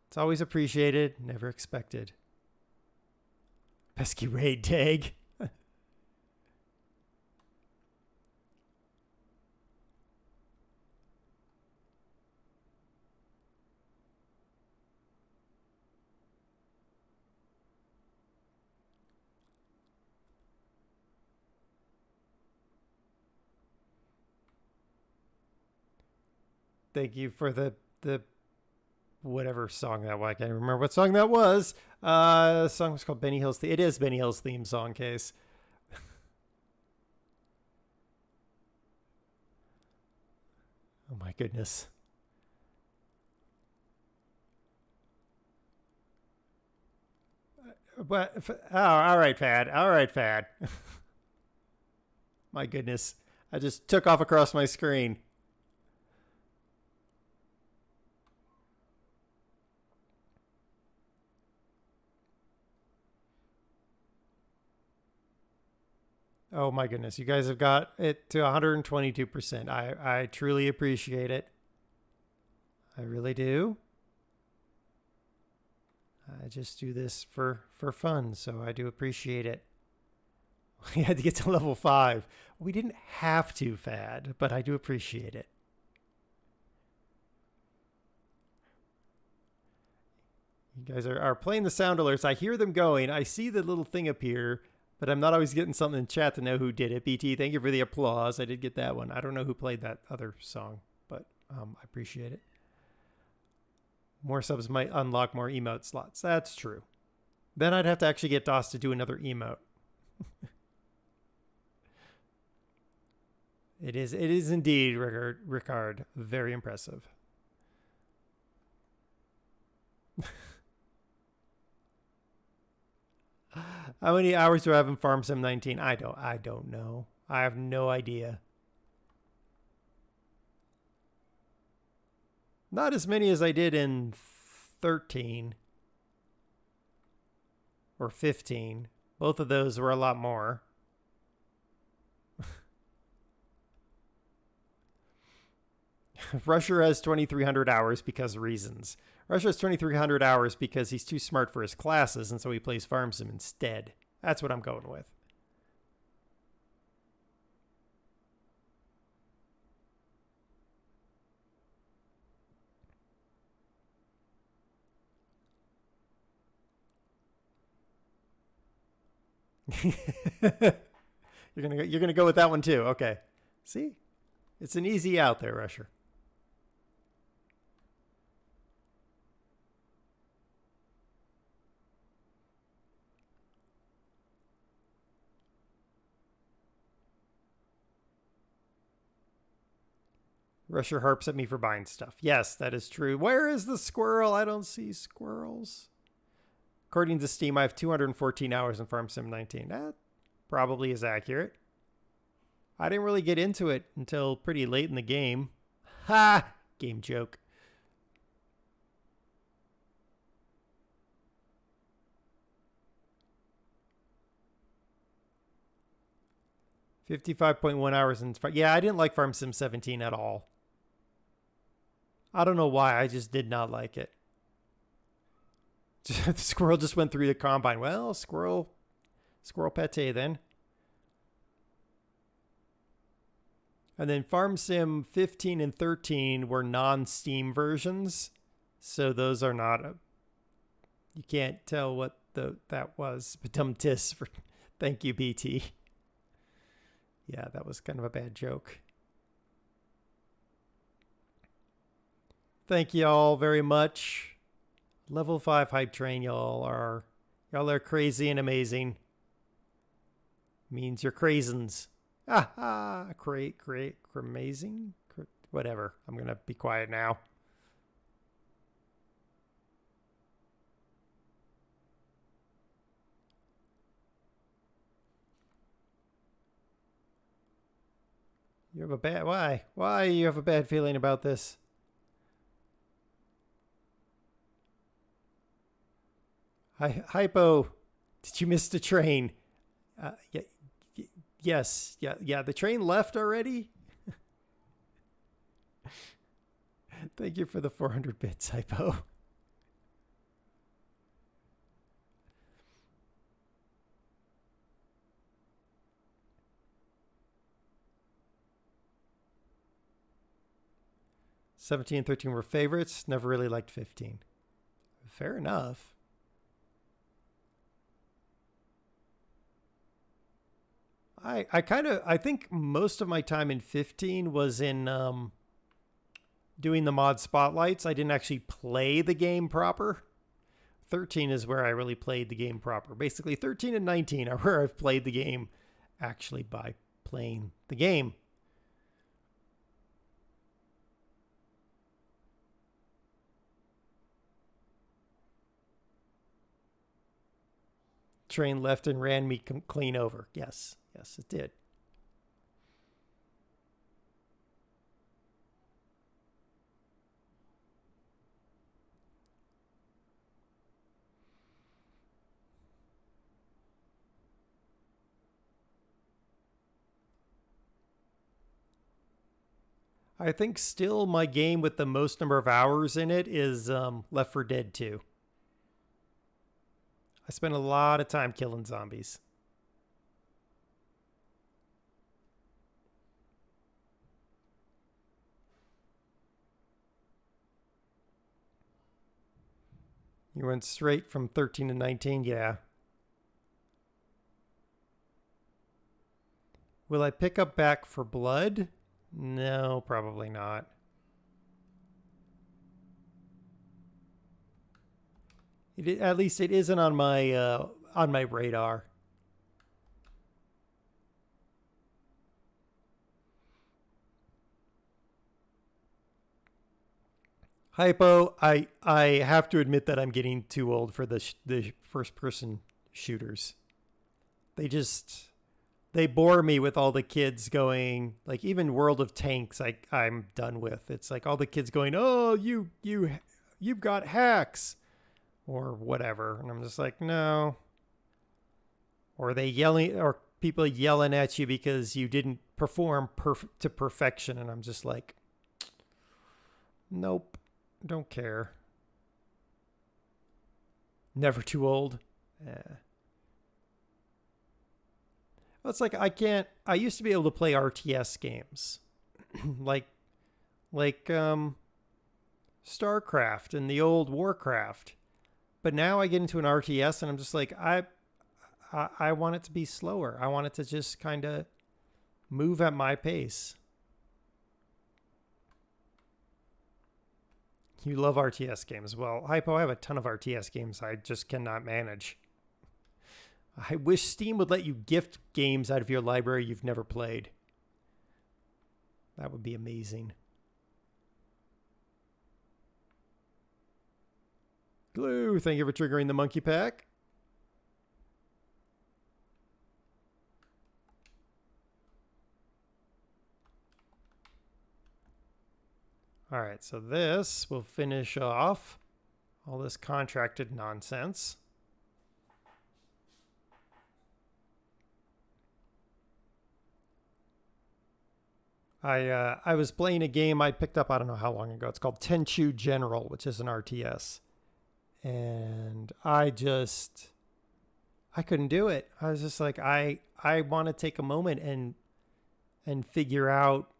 It's always appreciated, never expected. Pesky raid tag. Thank you for the whatever song that was. I can't remember what song that was. The song was called Benny Hill's. It is Benny Hill's theme song, Case. Oh my goodness. But oh, all right, Fad. All right, Fad. My goodness. I just took off across my screen. Oh my goodness. You guys have got it to 122%. I truly appreciate it. I really do. I just do this for fun, so I do appreciate it. We had to get to level 5. We didn't have to, Fad, but I do appreciate it. You guys are playing the sound alerts. I hear them going. I see the little thing appear, but I'm not always getting something in chat to know who did it. BT, thank you for the applause. I did get that one. I don't know who played that other song, but I appreciate it. More subs might unlock more emote slots. That's true. Then I'd have to actually get DOS to do another emote. It is indeed, Ricard, very impressive. How many hours do I have in Farm Sim 19? I don't know. I have no idea. Not as many as I did in 13 or 15. Both of those were a lot more. Rusher has 2,300 hours because reasons. Rusher has 2,300 hours because he's too smart for his classes, and so he plays Farm Sim instead. That's what I'm going with. You're gonna go with that one too. Okay. See? It's an easy out there, Rusher. Rusher harps at me for buying stuff. Yes, that is true. Where is the squirrel? I don't see squirrels. According to Steam, I have 214 hours in Farm Sim 19. That probably is accurate. I didn't really get into it until pretty late in the game. Ha! Game joke. $55.1 hours in... Yeah, I didn't like Farm Sim 17 at all. I don't know why. I just did not like it. The squirrel just went through the combine. Well, squirrel Petite then. And then Farm Sim 15 and 13 were non-Steam versions. So those are not... you can't tell what that was. Badum tis for... Thank you, BT. Yeah, that was kind of a bad joke. Thank you all very much. Level 5 hype train, y'all are crazy and amazing. Means you're crazins. Ah, great, amazing. Whatever. I'm gonna be quiet now. You have a bad... Why? Why you have a bad feeling about this? Hypo, did you miss the train? Yeah, yes. Yeah, the train left already? Thank you for the 400 bits, Hypo. '17 and 13 were favorites. Never really liked 15. Fair enough. I think most of my time in 15 was in doing the mod spotlights. I didn't actually play the game proper. 13 is where I really played the game proper. Basically, 13 and 19 are where I've played the game actually by playing the game. train left and ran me clean over. Yes, yes, it did. I think still my game with the most number of hours in it is Left 4 Dead 2. I spent a lot of time killing zombies. You went straight from 13 to 19? Yeah. Will I pick up Back for Blood? No, probably not. At least it isn't on my radar. Hypo, I have to admit that I'm getting too old for the first person shooters. They bore me with all the kids going, like, even World of Tanks I'm done with. It's like all the kids going, "Oh, you've got hacks," or whatever. And I'm just like, "No." Or they yelling, or people yelling at you because you didn't perform to perfection, and I'm just like, "Nope, don't care." Never too old. Yeah. It's like I used to be able to play RTS games. like StarCraft and the old Warcraft. But now I get into an RTS and I'm just like I want it to be slower. I want it to just kind of move at my pace. You love RTS games. Well, Hypo, I have a ton of RTS games I just cannot manage. I wish Steam would let you gift games out of your library you've never played. That would be amazing. Glue, thank you for triggering the monkey pack. All right, so this will finish off all this contracted nonsense. I was playing a game I picked up, I don't know how long ago. It's called Tenchu General, which is an RTS. And I couldn't do it. I was just like, I want to take a moment and figure out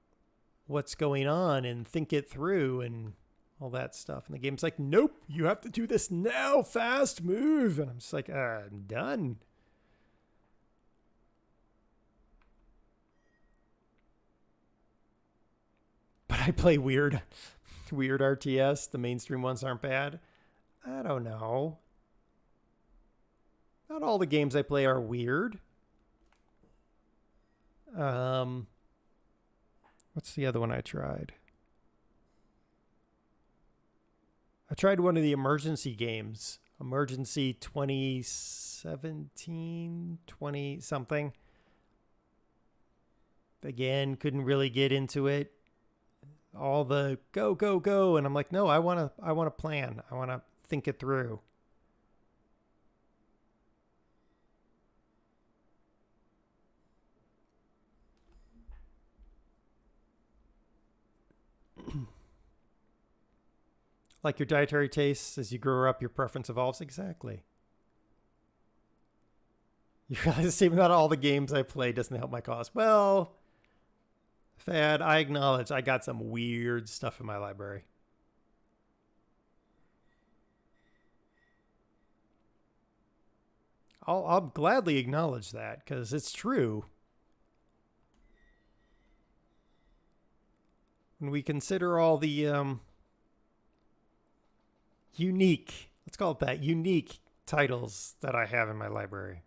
what's going on and think it through and all that stuff. And the game's like, nope, you have to do this now, fast move. And I'm just like, I'm done. But I play weird RTS. The mainstream ones aren't bad. I don't know. Not all the games I play are weird. What's the other one I tried? I tried one of the emergency games. Emergency 2017, 20 something. Again, couldn't really get into it. All the go, go, go. And I'm like, no, I want to plan. I want to think it through. Like your dietary tastes, as you grow up, your preference evolves. Exactly. You realize even not all the games I play doesn't help my cause. Well, Fad, I acknowledge I got some weird stuff in my library. I'll gladly acknowledge that because it's true. When we consider all the unique, let's call it that, unique titles that I have in my library.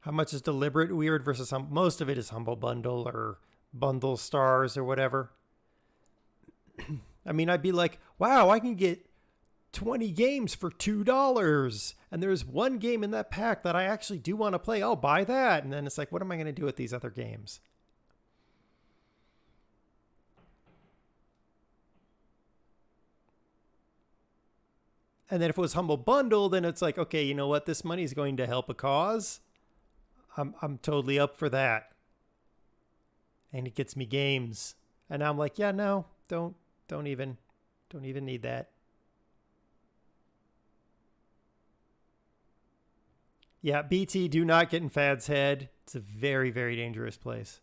How much is deliberate weird versus most of it is Humble Bundle or Bundle Stars or whatever. I mean, I'd be like, wow, I can get 20 games for $2. And there's one game in that pack that I actually do want to play. I'll buy that. And then it's like, what am I going to do with these other games? And then if it was Humble Bundle, then it's like, okay, you know what? This money is going to help a cause. I'm totally up for that. And it gets me games. And now I'm like, yeah, no, don't even need that. Yeah, BT, do not get in Fad's head. It's a very, very dangerous place.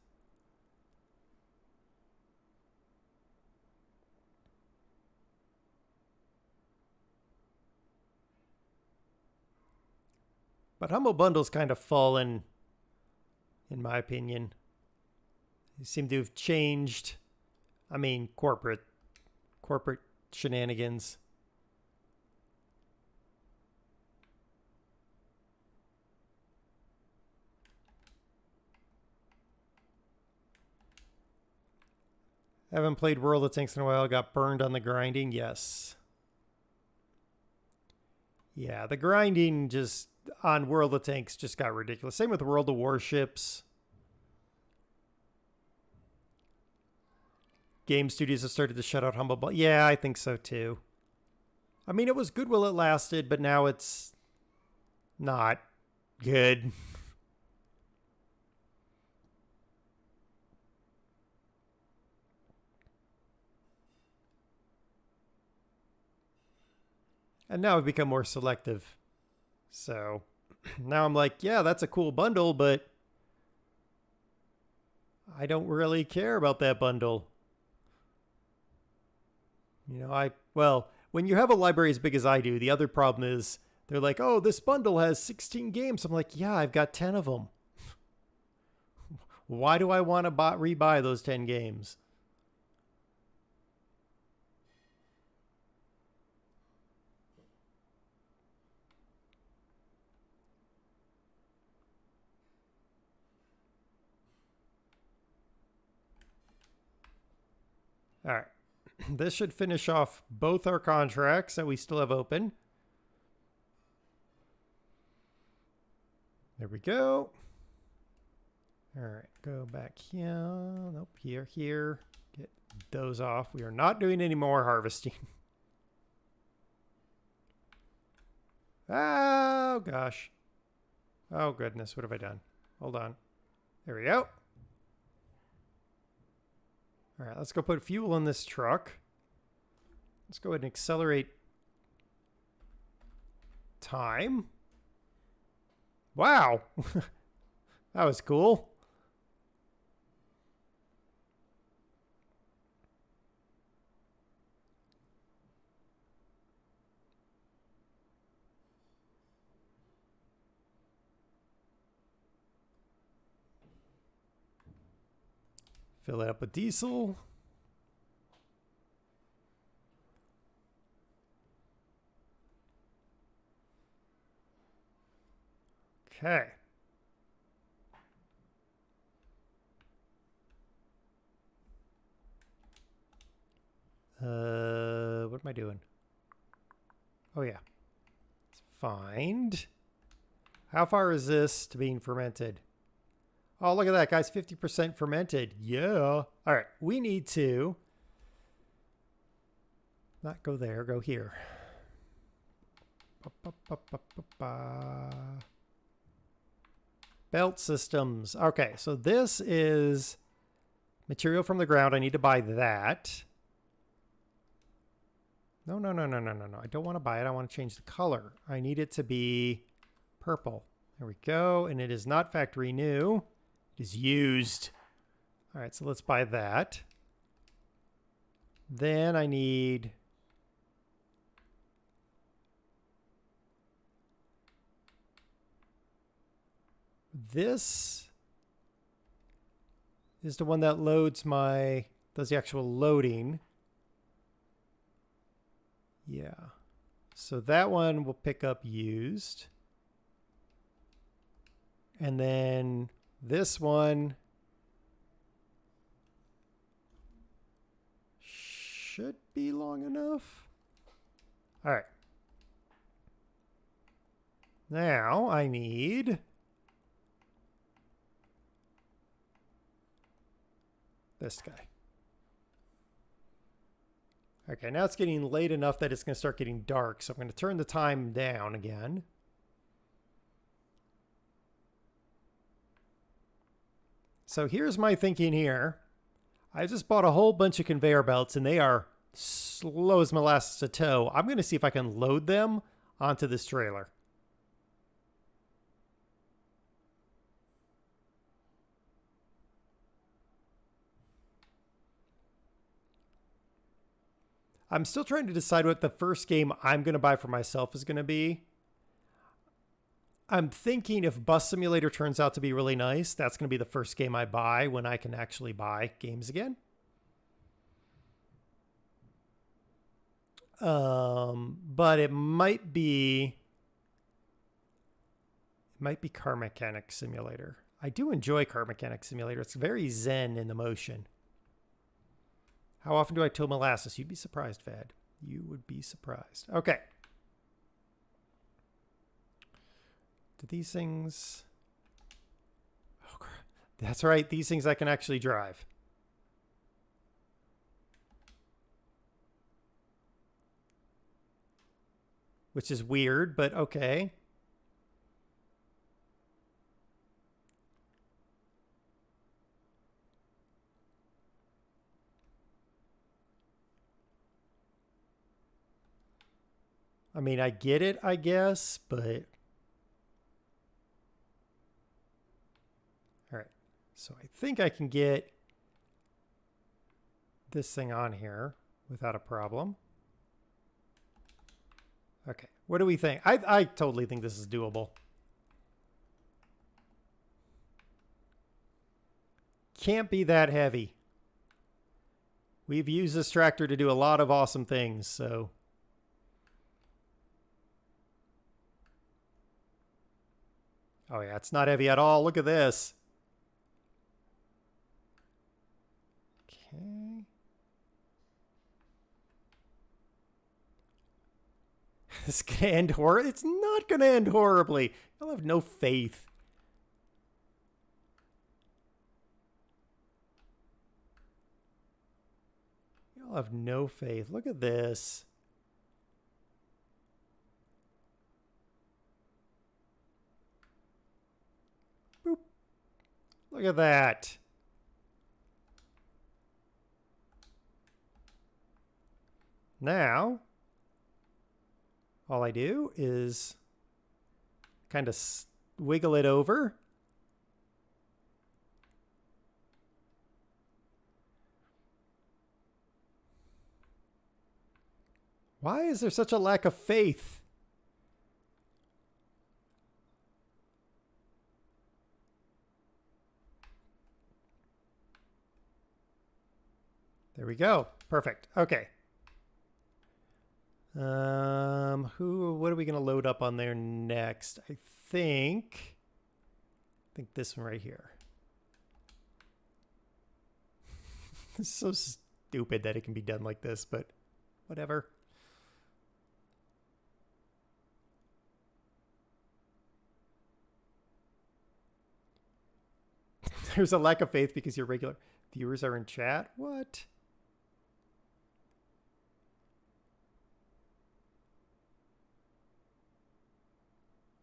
But Humble Bundle's kind of fallen, in my opinion. They seem to have changed. I mean, corporate shenanigans. Haven't played World of Tanks in a while. Got burned on the grinding. Yes. Yeah, the grinding just on World of Tanks just got ridiculous. Same with World of Warships. Game studios have started to shut out Humble Bundle. Yeah, I think so too. I mean, it was good while it lasted, but now it's not good. And now I've become more selective. So now I'm like, yeah, that's a cool bundle, but I don't really care about that bundle. You know, well, when you have a library as big as I do, the other problem is they're like, oh, this bundle has 16 games. I'm like, yeah, I've got 10 of them. Why do I want to rebuy those 10 games? All right. This should finish off both our contracts that we still have open. There we go. All right, go back here. Nope, here. Get those off. We are not doing any more harvesting. Oh, gosh. Oh, goodness. What have I done? Hold on. There we go. All right, let's go put fuel in this truck. Let's go ahead and accelerate time. Wow. That was cool. Fill it up with diesel. Okay. What am I doing? Oh yeah. Let's find. How far is this to being fermented? Oh, look at that, guys. 50% fermented. Yeah. All right. We need to not go there. Go here. Belt systems. Okay. So this is material from the ground. I need to buy that. No. I don't want to buy it. I want to change the color. I need it to be purple. There we go. And it is not factory new. It is used. All right, so let's buy that. Then I need this is the one that loads does the actual loading. Yeah. So that one will pick up used. And then this one should be long enough. All right. Now I need this guy. Okay, now it's getting late enough that it's going to start getting dark. So I'm going to turn the time down again. So here's my thinking here. I just bought a whole bunch of conveyor belts and they are slow as molasses to tow. I'm going to see if I can load them onto this trailer. I'm still trying to decide what the first game I'm going to buy for myself is going to be. I'm thinking if Bus Simulator turns out to be really nice, that's going to be the first game I buy when I can actually buy games again. But it might be Car Mechanic Simulator. I do enjoy Car Mechanic Simulator. It's very zen in the motion. How often do I tow molasses? You'd be surprised, Vad. You would be surprised. Okay. Do these things... Oh, crap. That's right. These things I can actually drive. Which is weird, but okay. I mean, I get it, I guess, but... All right. So I think I can get this thing on here without a problem. Okay. What do we think? I totally think this is doable. Can't be that heavy. We've used this tractor to do a lot of awesome things, so... Oh yeah, it's not heavy at all. Look at this. Okay. It's gonna end horribly. It's not gonna end horribly. I'll have no faith. You'll have no faith. Look at this. Boop. Look at that. Now, all I do is kind of wiggle it over. Why is there such a lack of faith? There we go. Perfect. Okay. What are we going to load up on there next? I think this one right here. It's so stupid that it can be done like this, but whatever. There's a lack of faith because your regular viewers are in chat? What?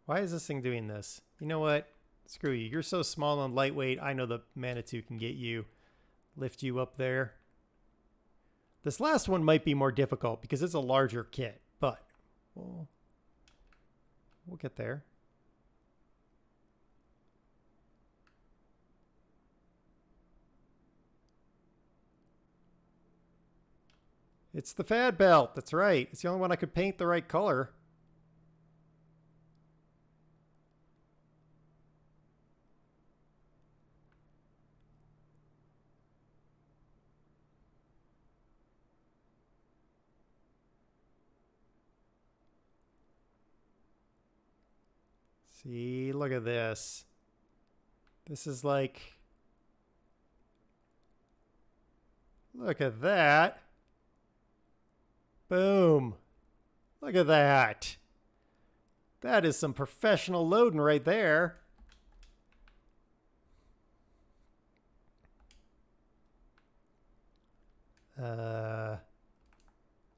Why is this thing doing this? You know what? Screw you. You're so small and lightweight. I know the Manitou can get you. Lift you up there. This last one might be more difficult because it's a larger kit, but we'll get there. It's the Fad Belt. That's right. It's the only one I could paint the right color. See, look at this. This is like... Look at that. Boom. Look at that. That is some professional loading right there.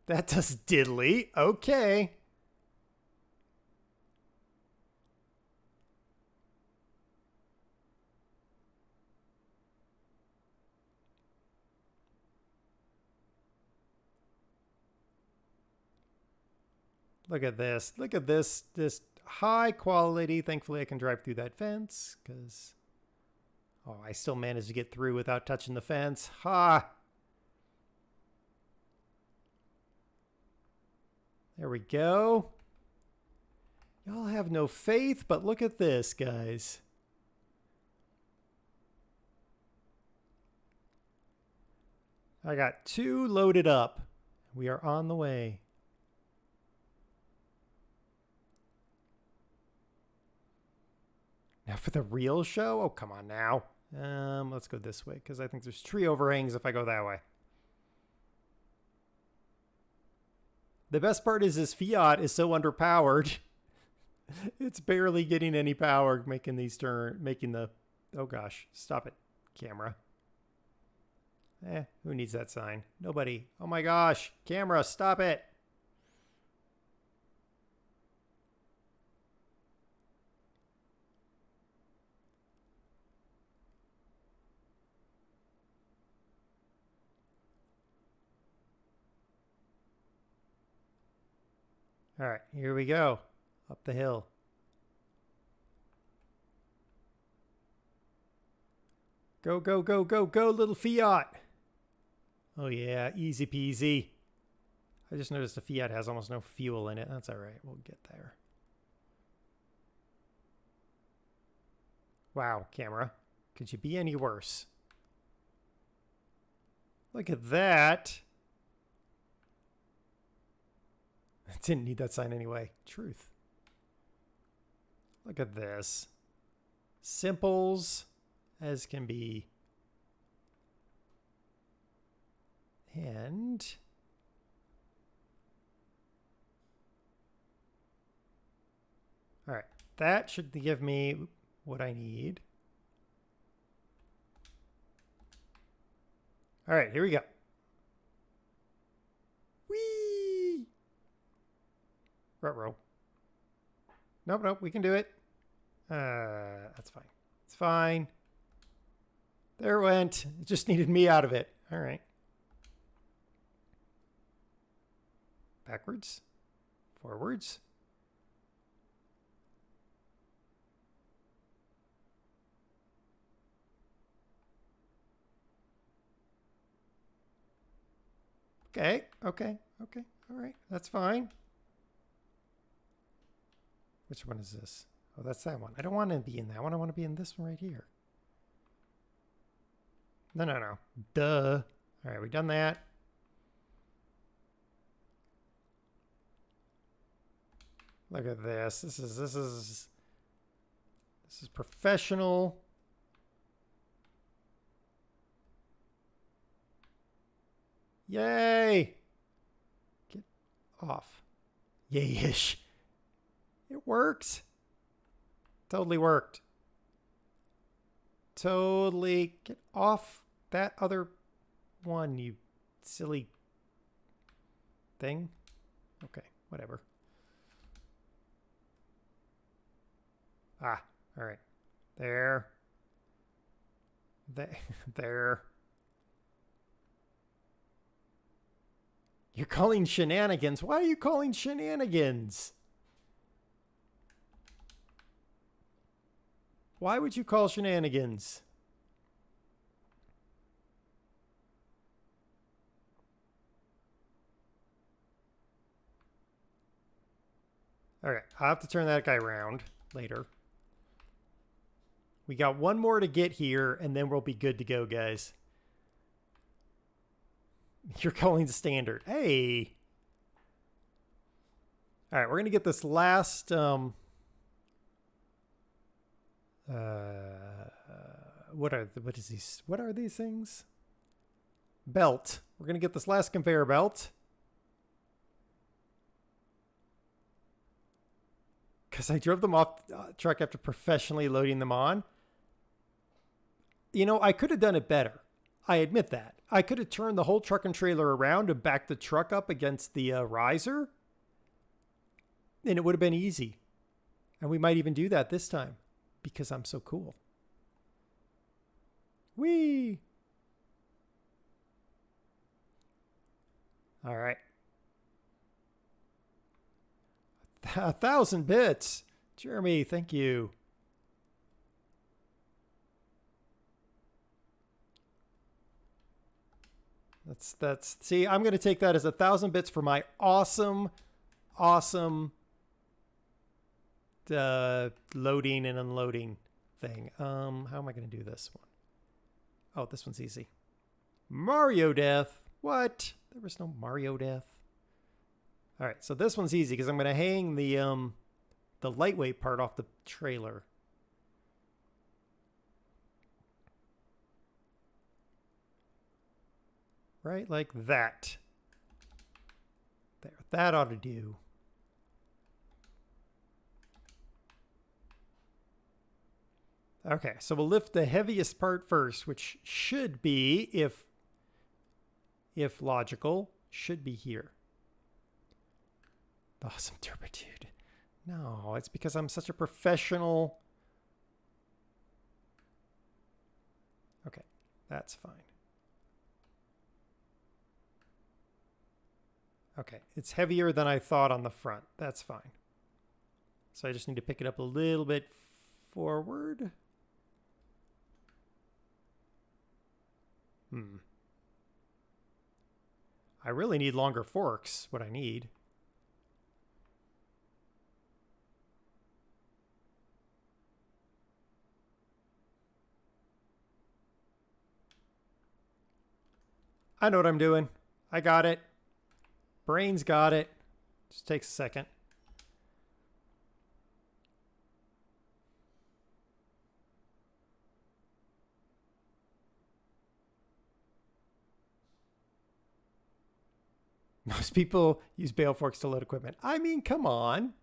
That does diddly. Okay. Look at this. Look at this. This high quality. Thankfully, I can drive through that fence because... Oh, I still managed to get through without touching the fence. Ha! There we go. Y'all have no faith, but look at this, guys. I got 2 loaded up. We are on the way. Now for the real show? Oh, come on now. Let's go this way because I think there's tree overhangs if I go that way. The best part is this Fiat is so underpowered. It's barely getting any power making these making the... Oh gosh, stop it, camera. Who needs that sign? Nobody. Oh my gosh, camera, stop it. All right, here we go. Up the hill. Go, go, go, go, go, little Fiat. Oh yeah, easy peasy. I just noticed the Fiat has almost no fuel in it. That's all right, we'll get there. Wow, camera. Could you be any worse? Look at that. I didn't need that sign anyway. Truth. Look at this. Simples as can be. And all right, that should give me what I need. All right, here we go. Whee! Ruh-roh. Nope, nope, we can do it. That's fine. It's fine. There it went. It just needed me out of it. All right. Backwards. Forwards. Okay, okay, okay. All right, that's fine. Which one is this? Oh, that's that one. I don't want to be in that one. I want to be in this one right here. No, no, no. Duh. All right, we done that. Look at this. This is professional. Yay! Get off. Yay-ish. It works. Totally worked. Totally. Get off that other one, you silly thing. Okay, whatever. Ah, all right. There. There. You're calling shenanigans. Why are you calling shenanigans? Why would you call shenanigans? All right, I'll have to turn that guy around later. We got one more to get here, and then we'll be good to go, guys. You're calling the standard. Hey! All right, we're going to get this last... what are these things? Belt. We're going to get this last conveyor belt. Because I drove them off truck after professionally loading them on. You know, I could have done it better. I admit that. I could have turned the whole truck and trailer around and backed the truck up against the riser. And it would have been easy. And we might even do that this time. Because I'm so cool. Whee! All right. 1,000 bits. Jeremy, thank you. That's see, I'm going to take that as 1,000 bits for my awesome loading and unloading thing. How am I going to do this one? Oh, this one's easy. Mario death. What? There was no Mario death. All right, so this one's easy because I'm going to hang the lightweight part off the trailer. Right, like that. There, that ought to do. Okay, so we'll lift the heaviest part first, which should be, if logical, should be here. Awesome turpitude. No, it's because I'm such a professional. Okay, that's fine. Okay, it's heavier than I thought on the front. That's fine. So I just need to pick it up a little bit forward. I really need longer forks, what I need. I know what I'm doing. I got it. Brain's got it. Just takes a second. Most people use bale forks to load equipment. I mean, come on.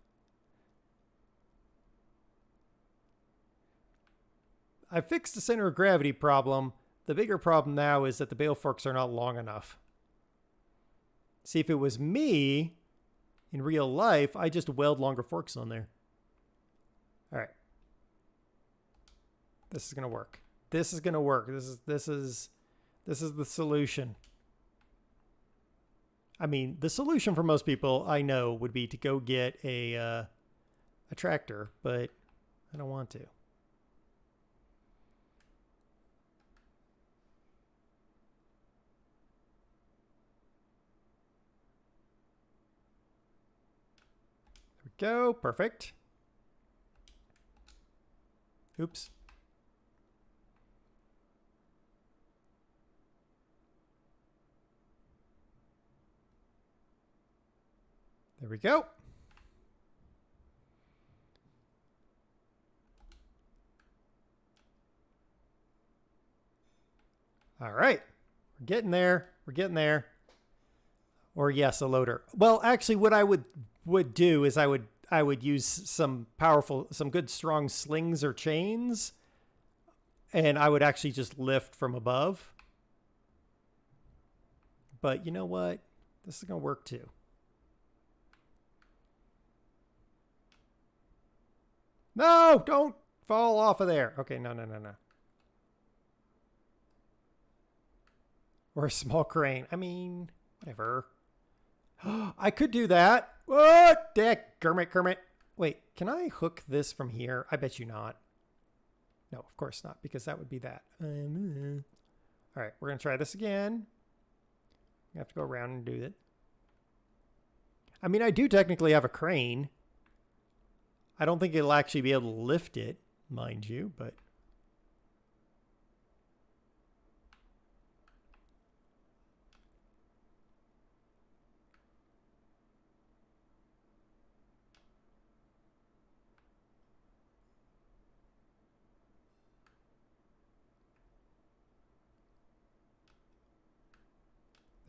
I fixed the center of gravity problem. The bigger problem now is that the bale forks are not long enough. See, if it was me in real life, I just weld longer forks on there. All right. This is going to work. This is going to work. This is the solution. I mean, the solution for most people I know would be to go get a tractor, but I don't want to. Go. Perfect. Oops. There we go. All right. We're getting there. We're getting there. Or yes, a loader. Well, actually what I would do is I would use some good strong slings or chains, and I would actually just lift from above. But you know what? This is going to work too. No, don't fall off of there. Okay, no. Or a small crane. I mean, whatever. I could do that. What? Dick, Kermit. Wait, can I hook this from here? I bet you not. No, of course not, because that would be that. All right, we're going to try this again. You have to go around and do it. I mean, I do technically have a crane. I don't think it'll actually be able to lift it, mind you, but...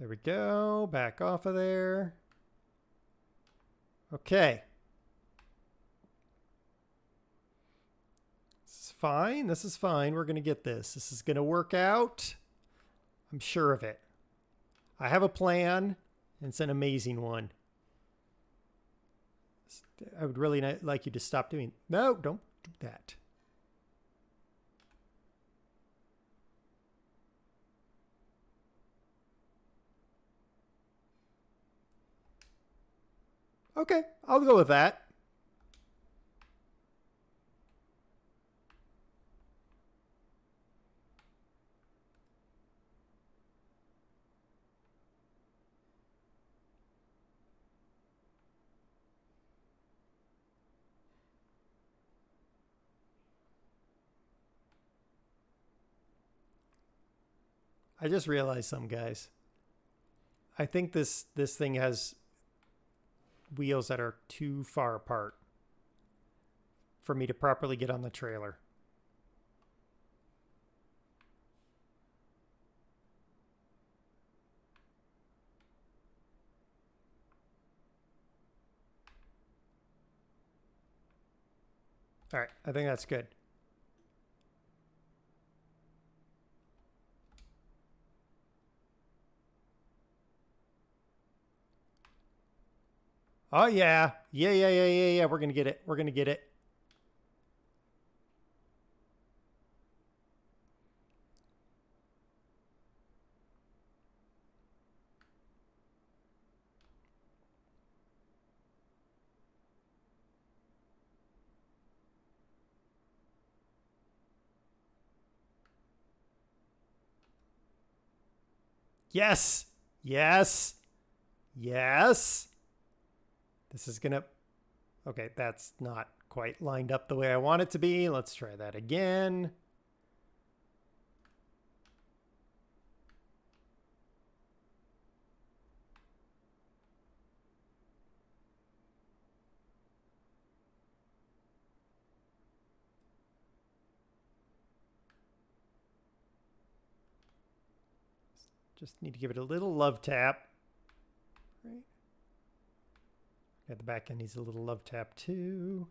There we go. Back off of there. Okay. This is fine. This is fine. We're going to get this. This is going to work out. I'm sure of it. I have a plan. And it's an amazing one. I would really like you to stop doing. No, don't do that. Okay, I'll go with that. I just realized something, guys. I think this thing has wheels that are too far apart for me to properly get on the trailer. All right, I think that's good. Oh, yeah. Yeah. We're going to get it. We're going to get it. Yes. Yes. Yes. This is going to... Okay, that's not quite lined up the way I want it to be. Let's try that again. Just need to give it a little love tap. Right. Yeah, the back end needs a little love tap too.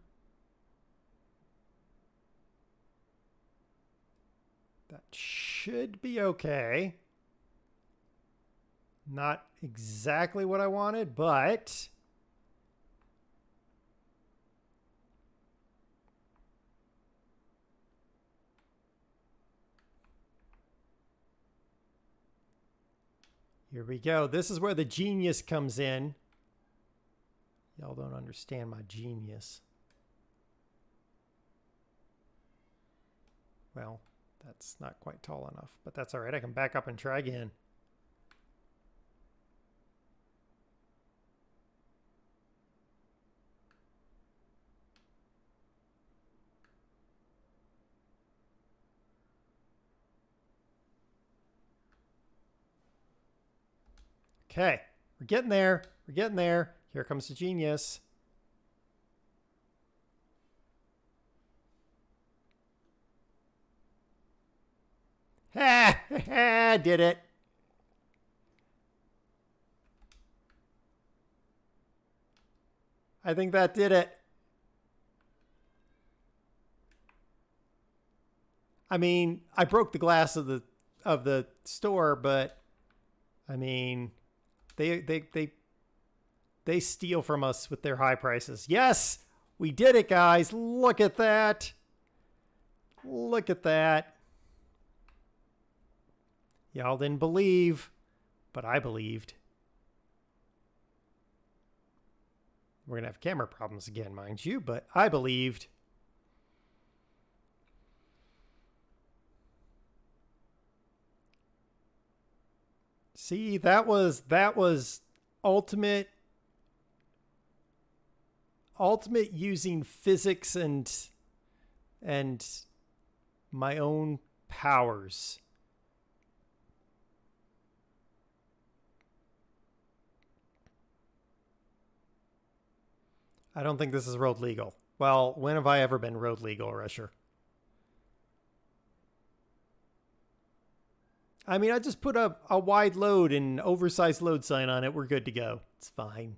That should be okay. Not exactly what I wanted, but... Here we go. This is where the genius comes in. Y'all don't understand my genius. Well, that's not quite tall enough, but that's all right. I can back up and try again. Okay, we're getting there. We're getting there. Here comes the genius. Ha! Did it. I think that did it. I mean, I broke the glass of the store, but I mean, they steal from us with their high prices. Yes, we did it, guys. Look at that. Look at that. Y'all didn't believe, but I believed. We're going to have camera problems again, mind you, but I believed. See, that was ultimate using physics and my own powers. I don't think this is road legal. Well, when have I ever been road legal, Rusher? I mean, I just put a wide load and oversized load sign on it. We're good to go. It's fine.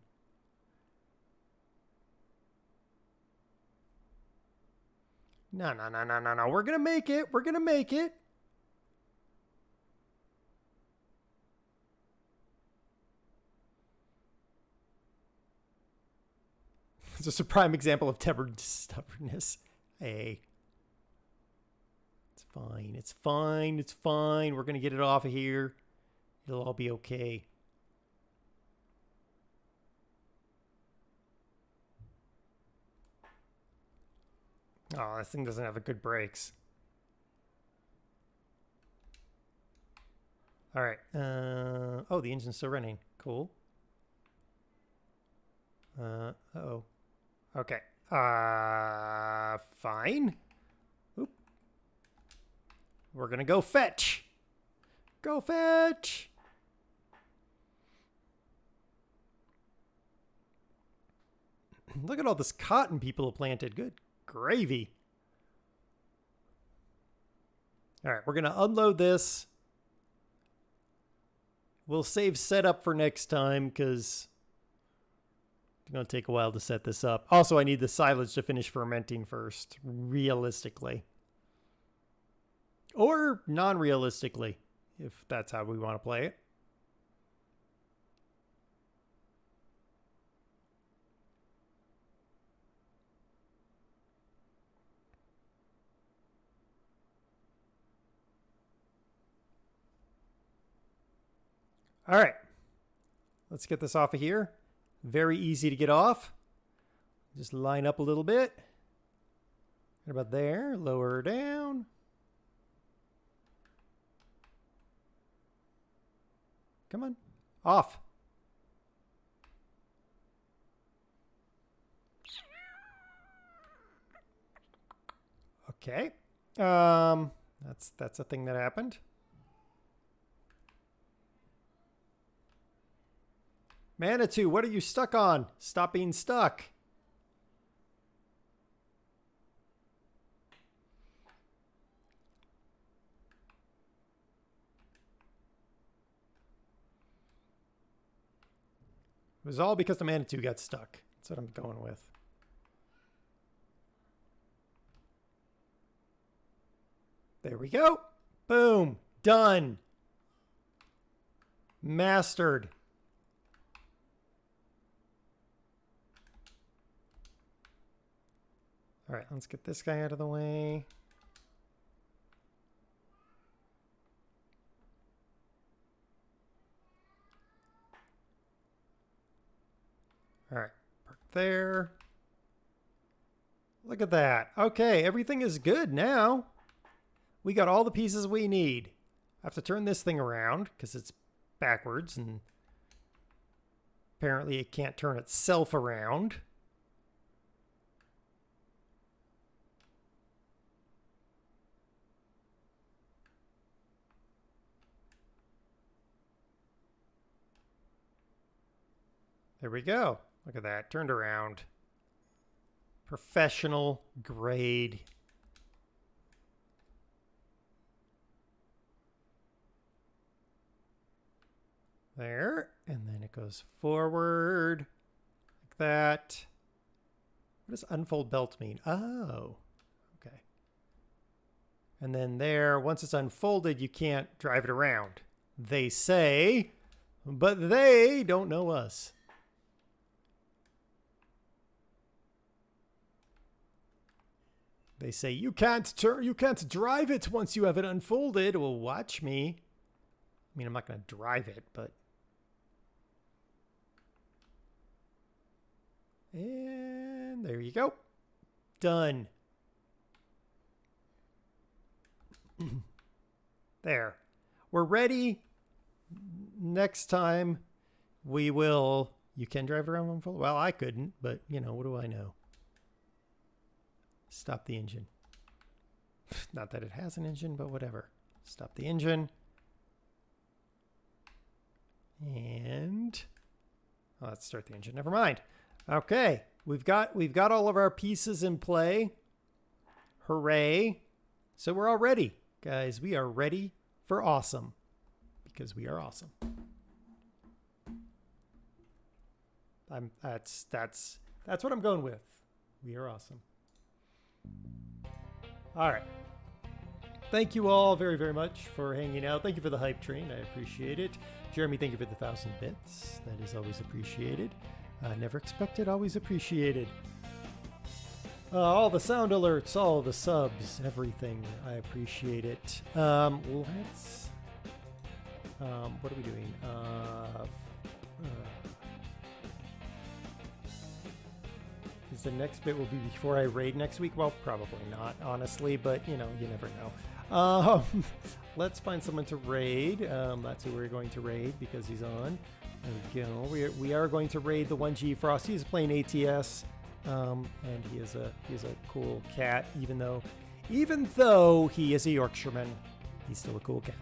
No. We're going to make it. We're going to make it. It's just a prime example of stubbornness. Hey. It's fine. It's fine. It's fine. We're going to get it off of here. It'll all be okay. Oh, this thing doesn't have a good brakes. All right. Oh, the engine's still running. Cool. Uh-oh. Okay. Fine. Oop. We're gonna go fetch. Go fetch. Look at all this cotton people have planted. Good gravy. All right, we're gonna unload this. We'll save setup for next time because it's going to take a while to set this up. Also, I need the silage to finish fermenting first, realistically. Or non-realistically, if that's how we want to play it. All right. Let's get this off of here. Very easy to get off. Just line up a little bit. Right about there. Lower her down. Come on. Off. Okay. That's a thing that happened. Manitou, what are you stuck on? Stop being stuck. It was all because the Manitou got stuck. That's what I'm going with. There we go. Boom. Done. Mastered. All right, let's get this guy out of the way. All right, park there. Look at that. Okay, everything is good now. We got all the pieces we need. I have to turn this thing around because it's backwards and apparently it can't turn itself around. There we go. Look at that. Turned around. Professional grade. There. And then it goes forward. Like that. What does unfold belt mean? Oh. Okay. And then there, once it's unfolded, you can't drive it around. They say, but they don't know us. They say you can't drive it once you have it unfolded. Well, watch me. I mean, I'm not going to drive it, but. And there you go. Done. There. We're ready. Next time we will. You can drive it around unfolded? Well, I couldn't, but you know, what do I know? Stop the engine. Not that it has an engine, but whatever. Stop the engine. And let's start the engine. Never mind. Okay, we've got all of our pieces in play. Hooray. So we're all ready. Guys, we are ready for awesome. because we are awesome. That's what I'm going with. We are awesome. All right. Thank you all very, very much for hanging out. Thank you for the hype train. I appreciate it. Jeremy, thank you for the 1,000 bits. That is always appreciated. Never expected, always appreciated. All the sound alerts, all the subs, everything. I appreciate it. What are we doing? Is the next bit will be before I raid next week? Well, probably not, honestly, but you know, you never know. Let's find someone to raid. That's who we're going to raid because he's on. There we go. We are going to raid the 1G Frost. He's playing ATS, and he is a cool cat. Even though he is a Yorkshireman, he's still a cool cat.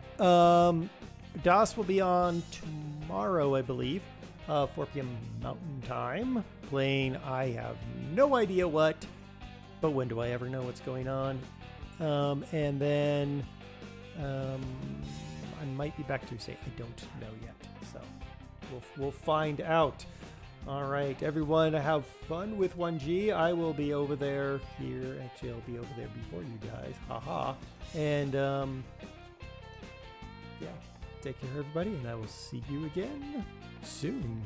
Das will be on tomorrow, I believe, 4 p.m. Mountain Time. Playing, I have no idea what, but when do I ever know what's going on? And then I might be back Tuesday. I don't know yet, so we'll find out. All right, everyone, have fun with 1G. I will be over there here. Actually, I'll be over there before you guys. Haha. And yeah, take care, everybody, and I will see you again soon.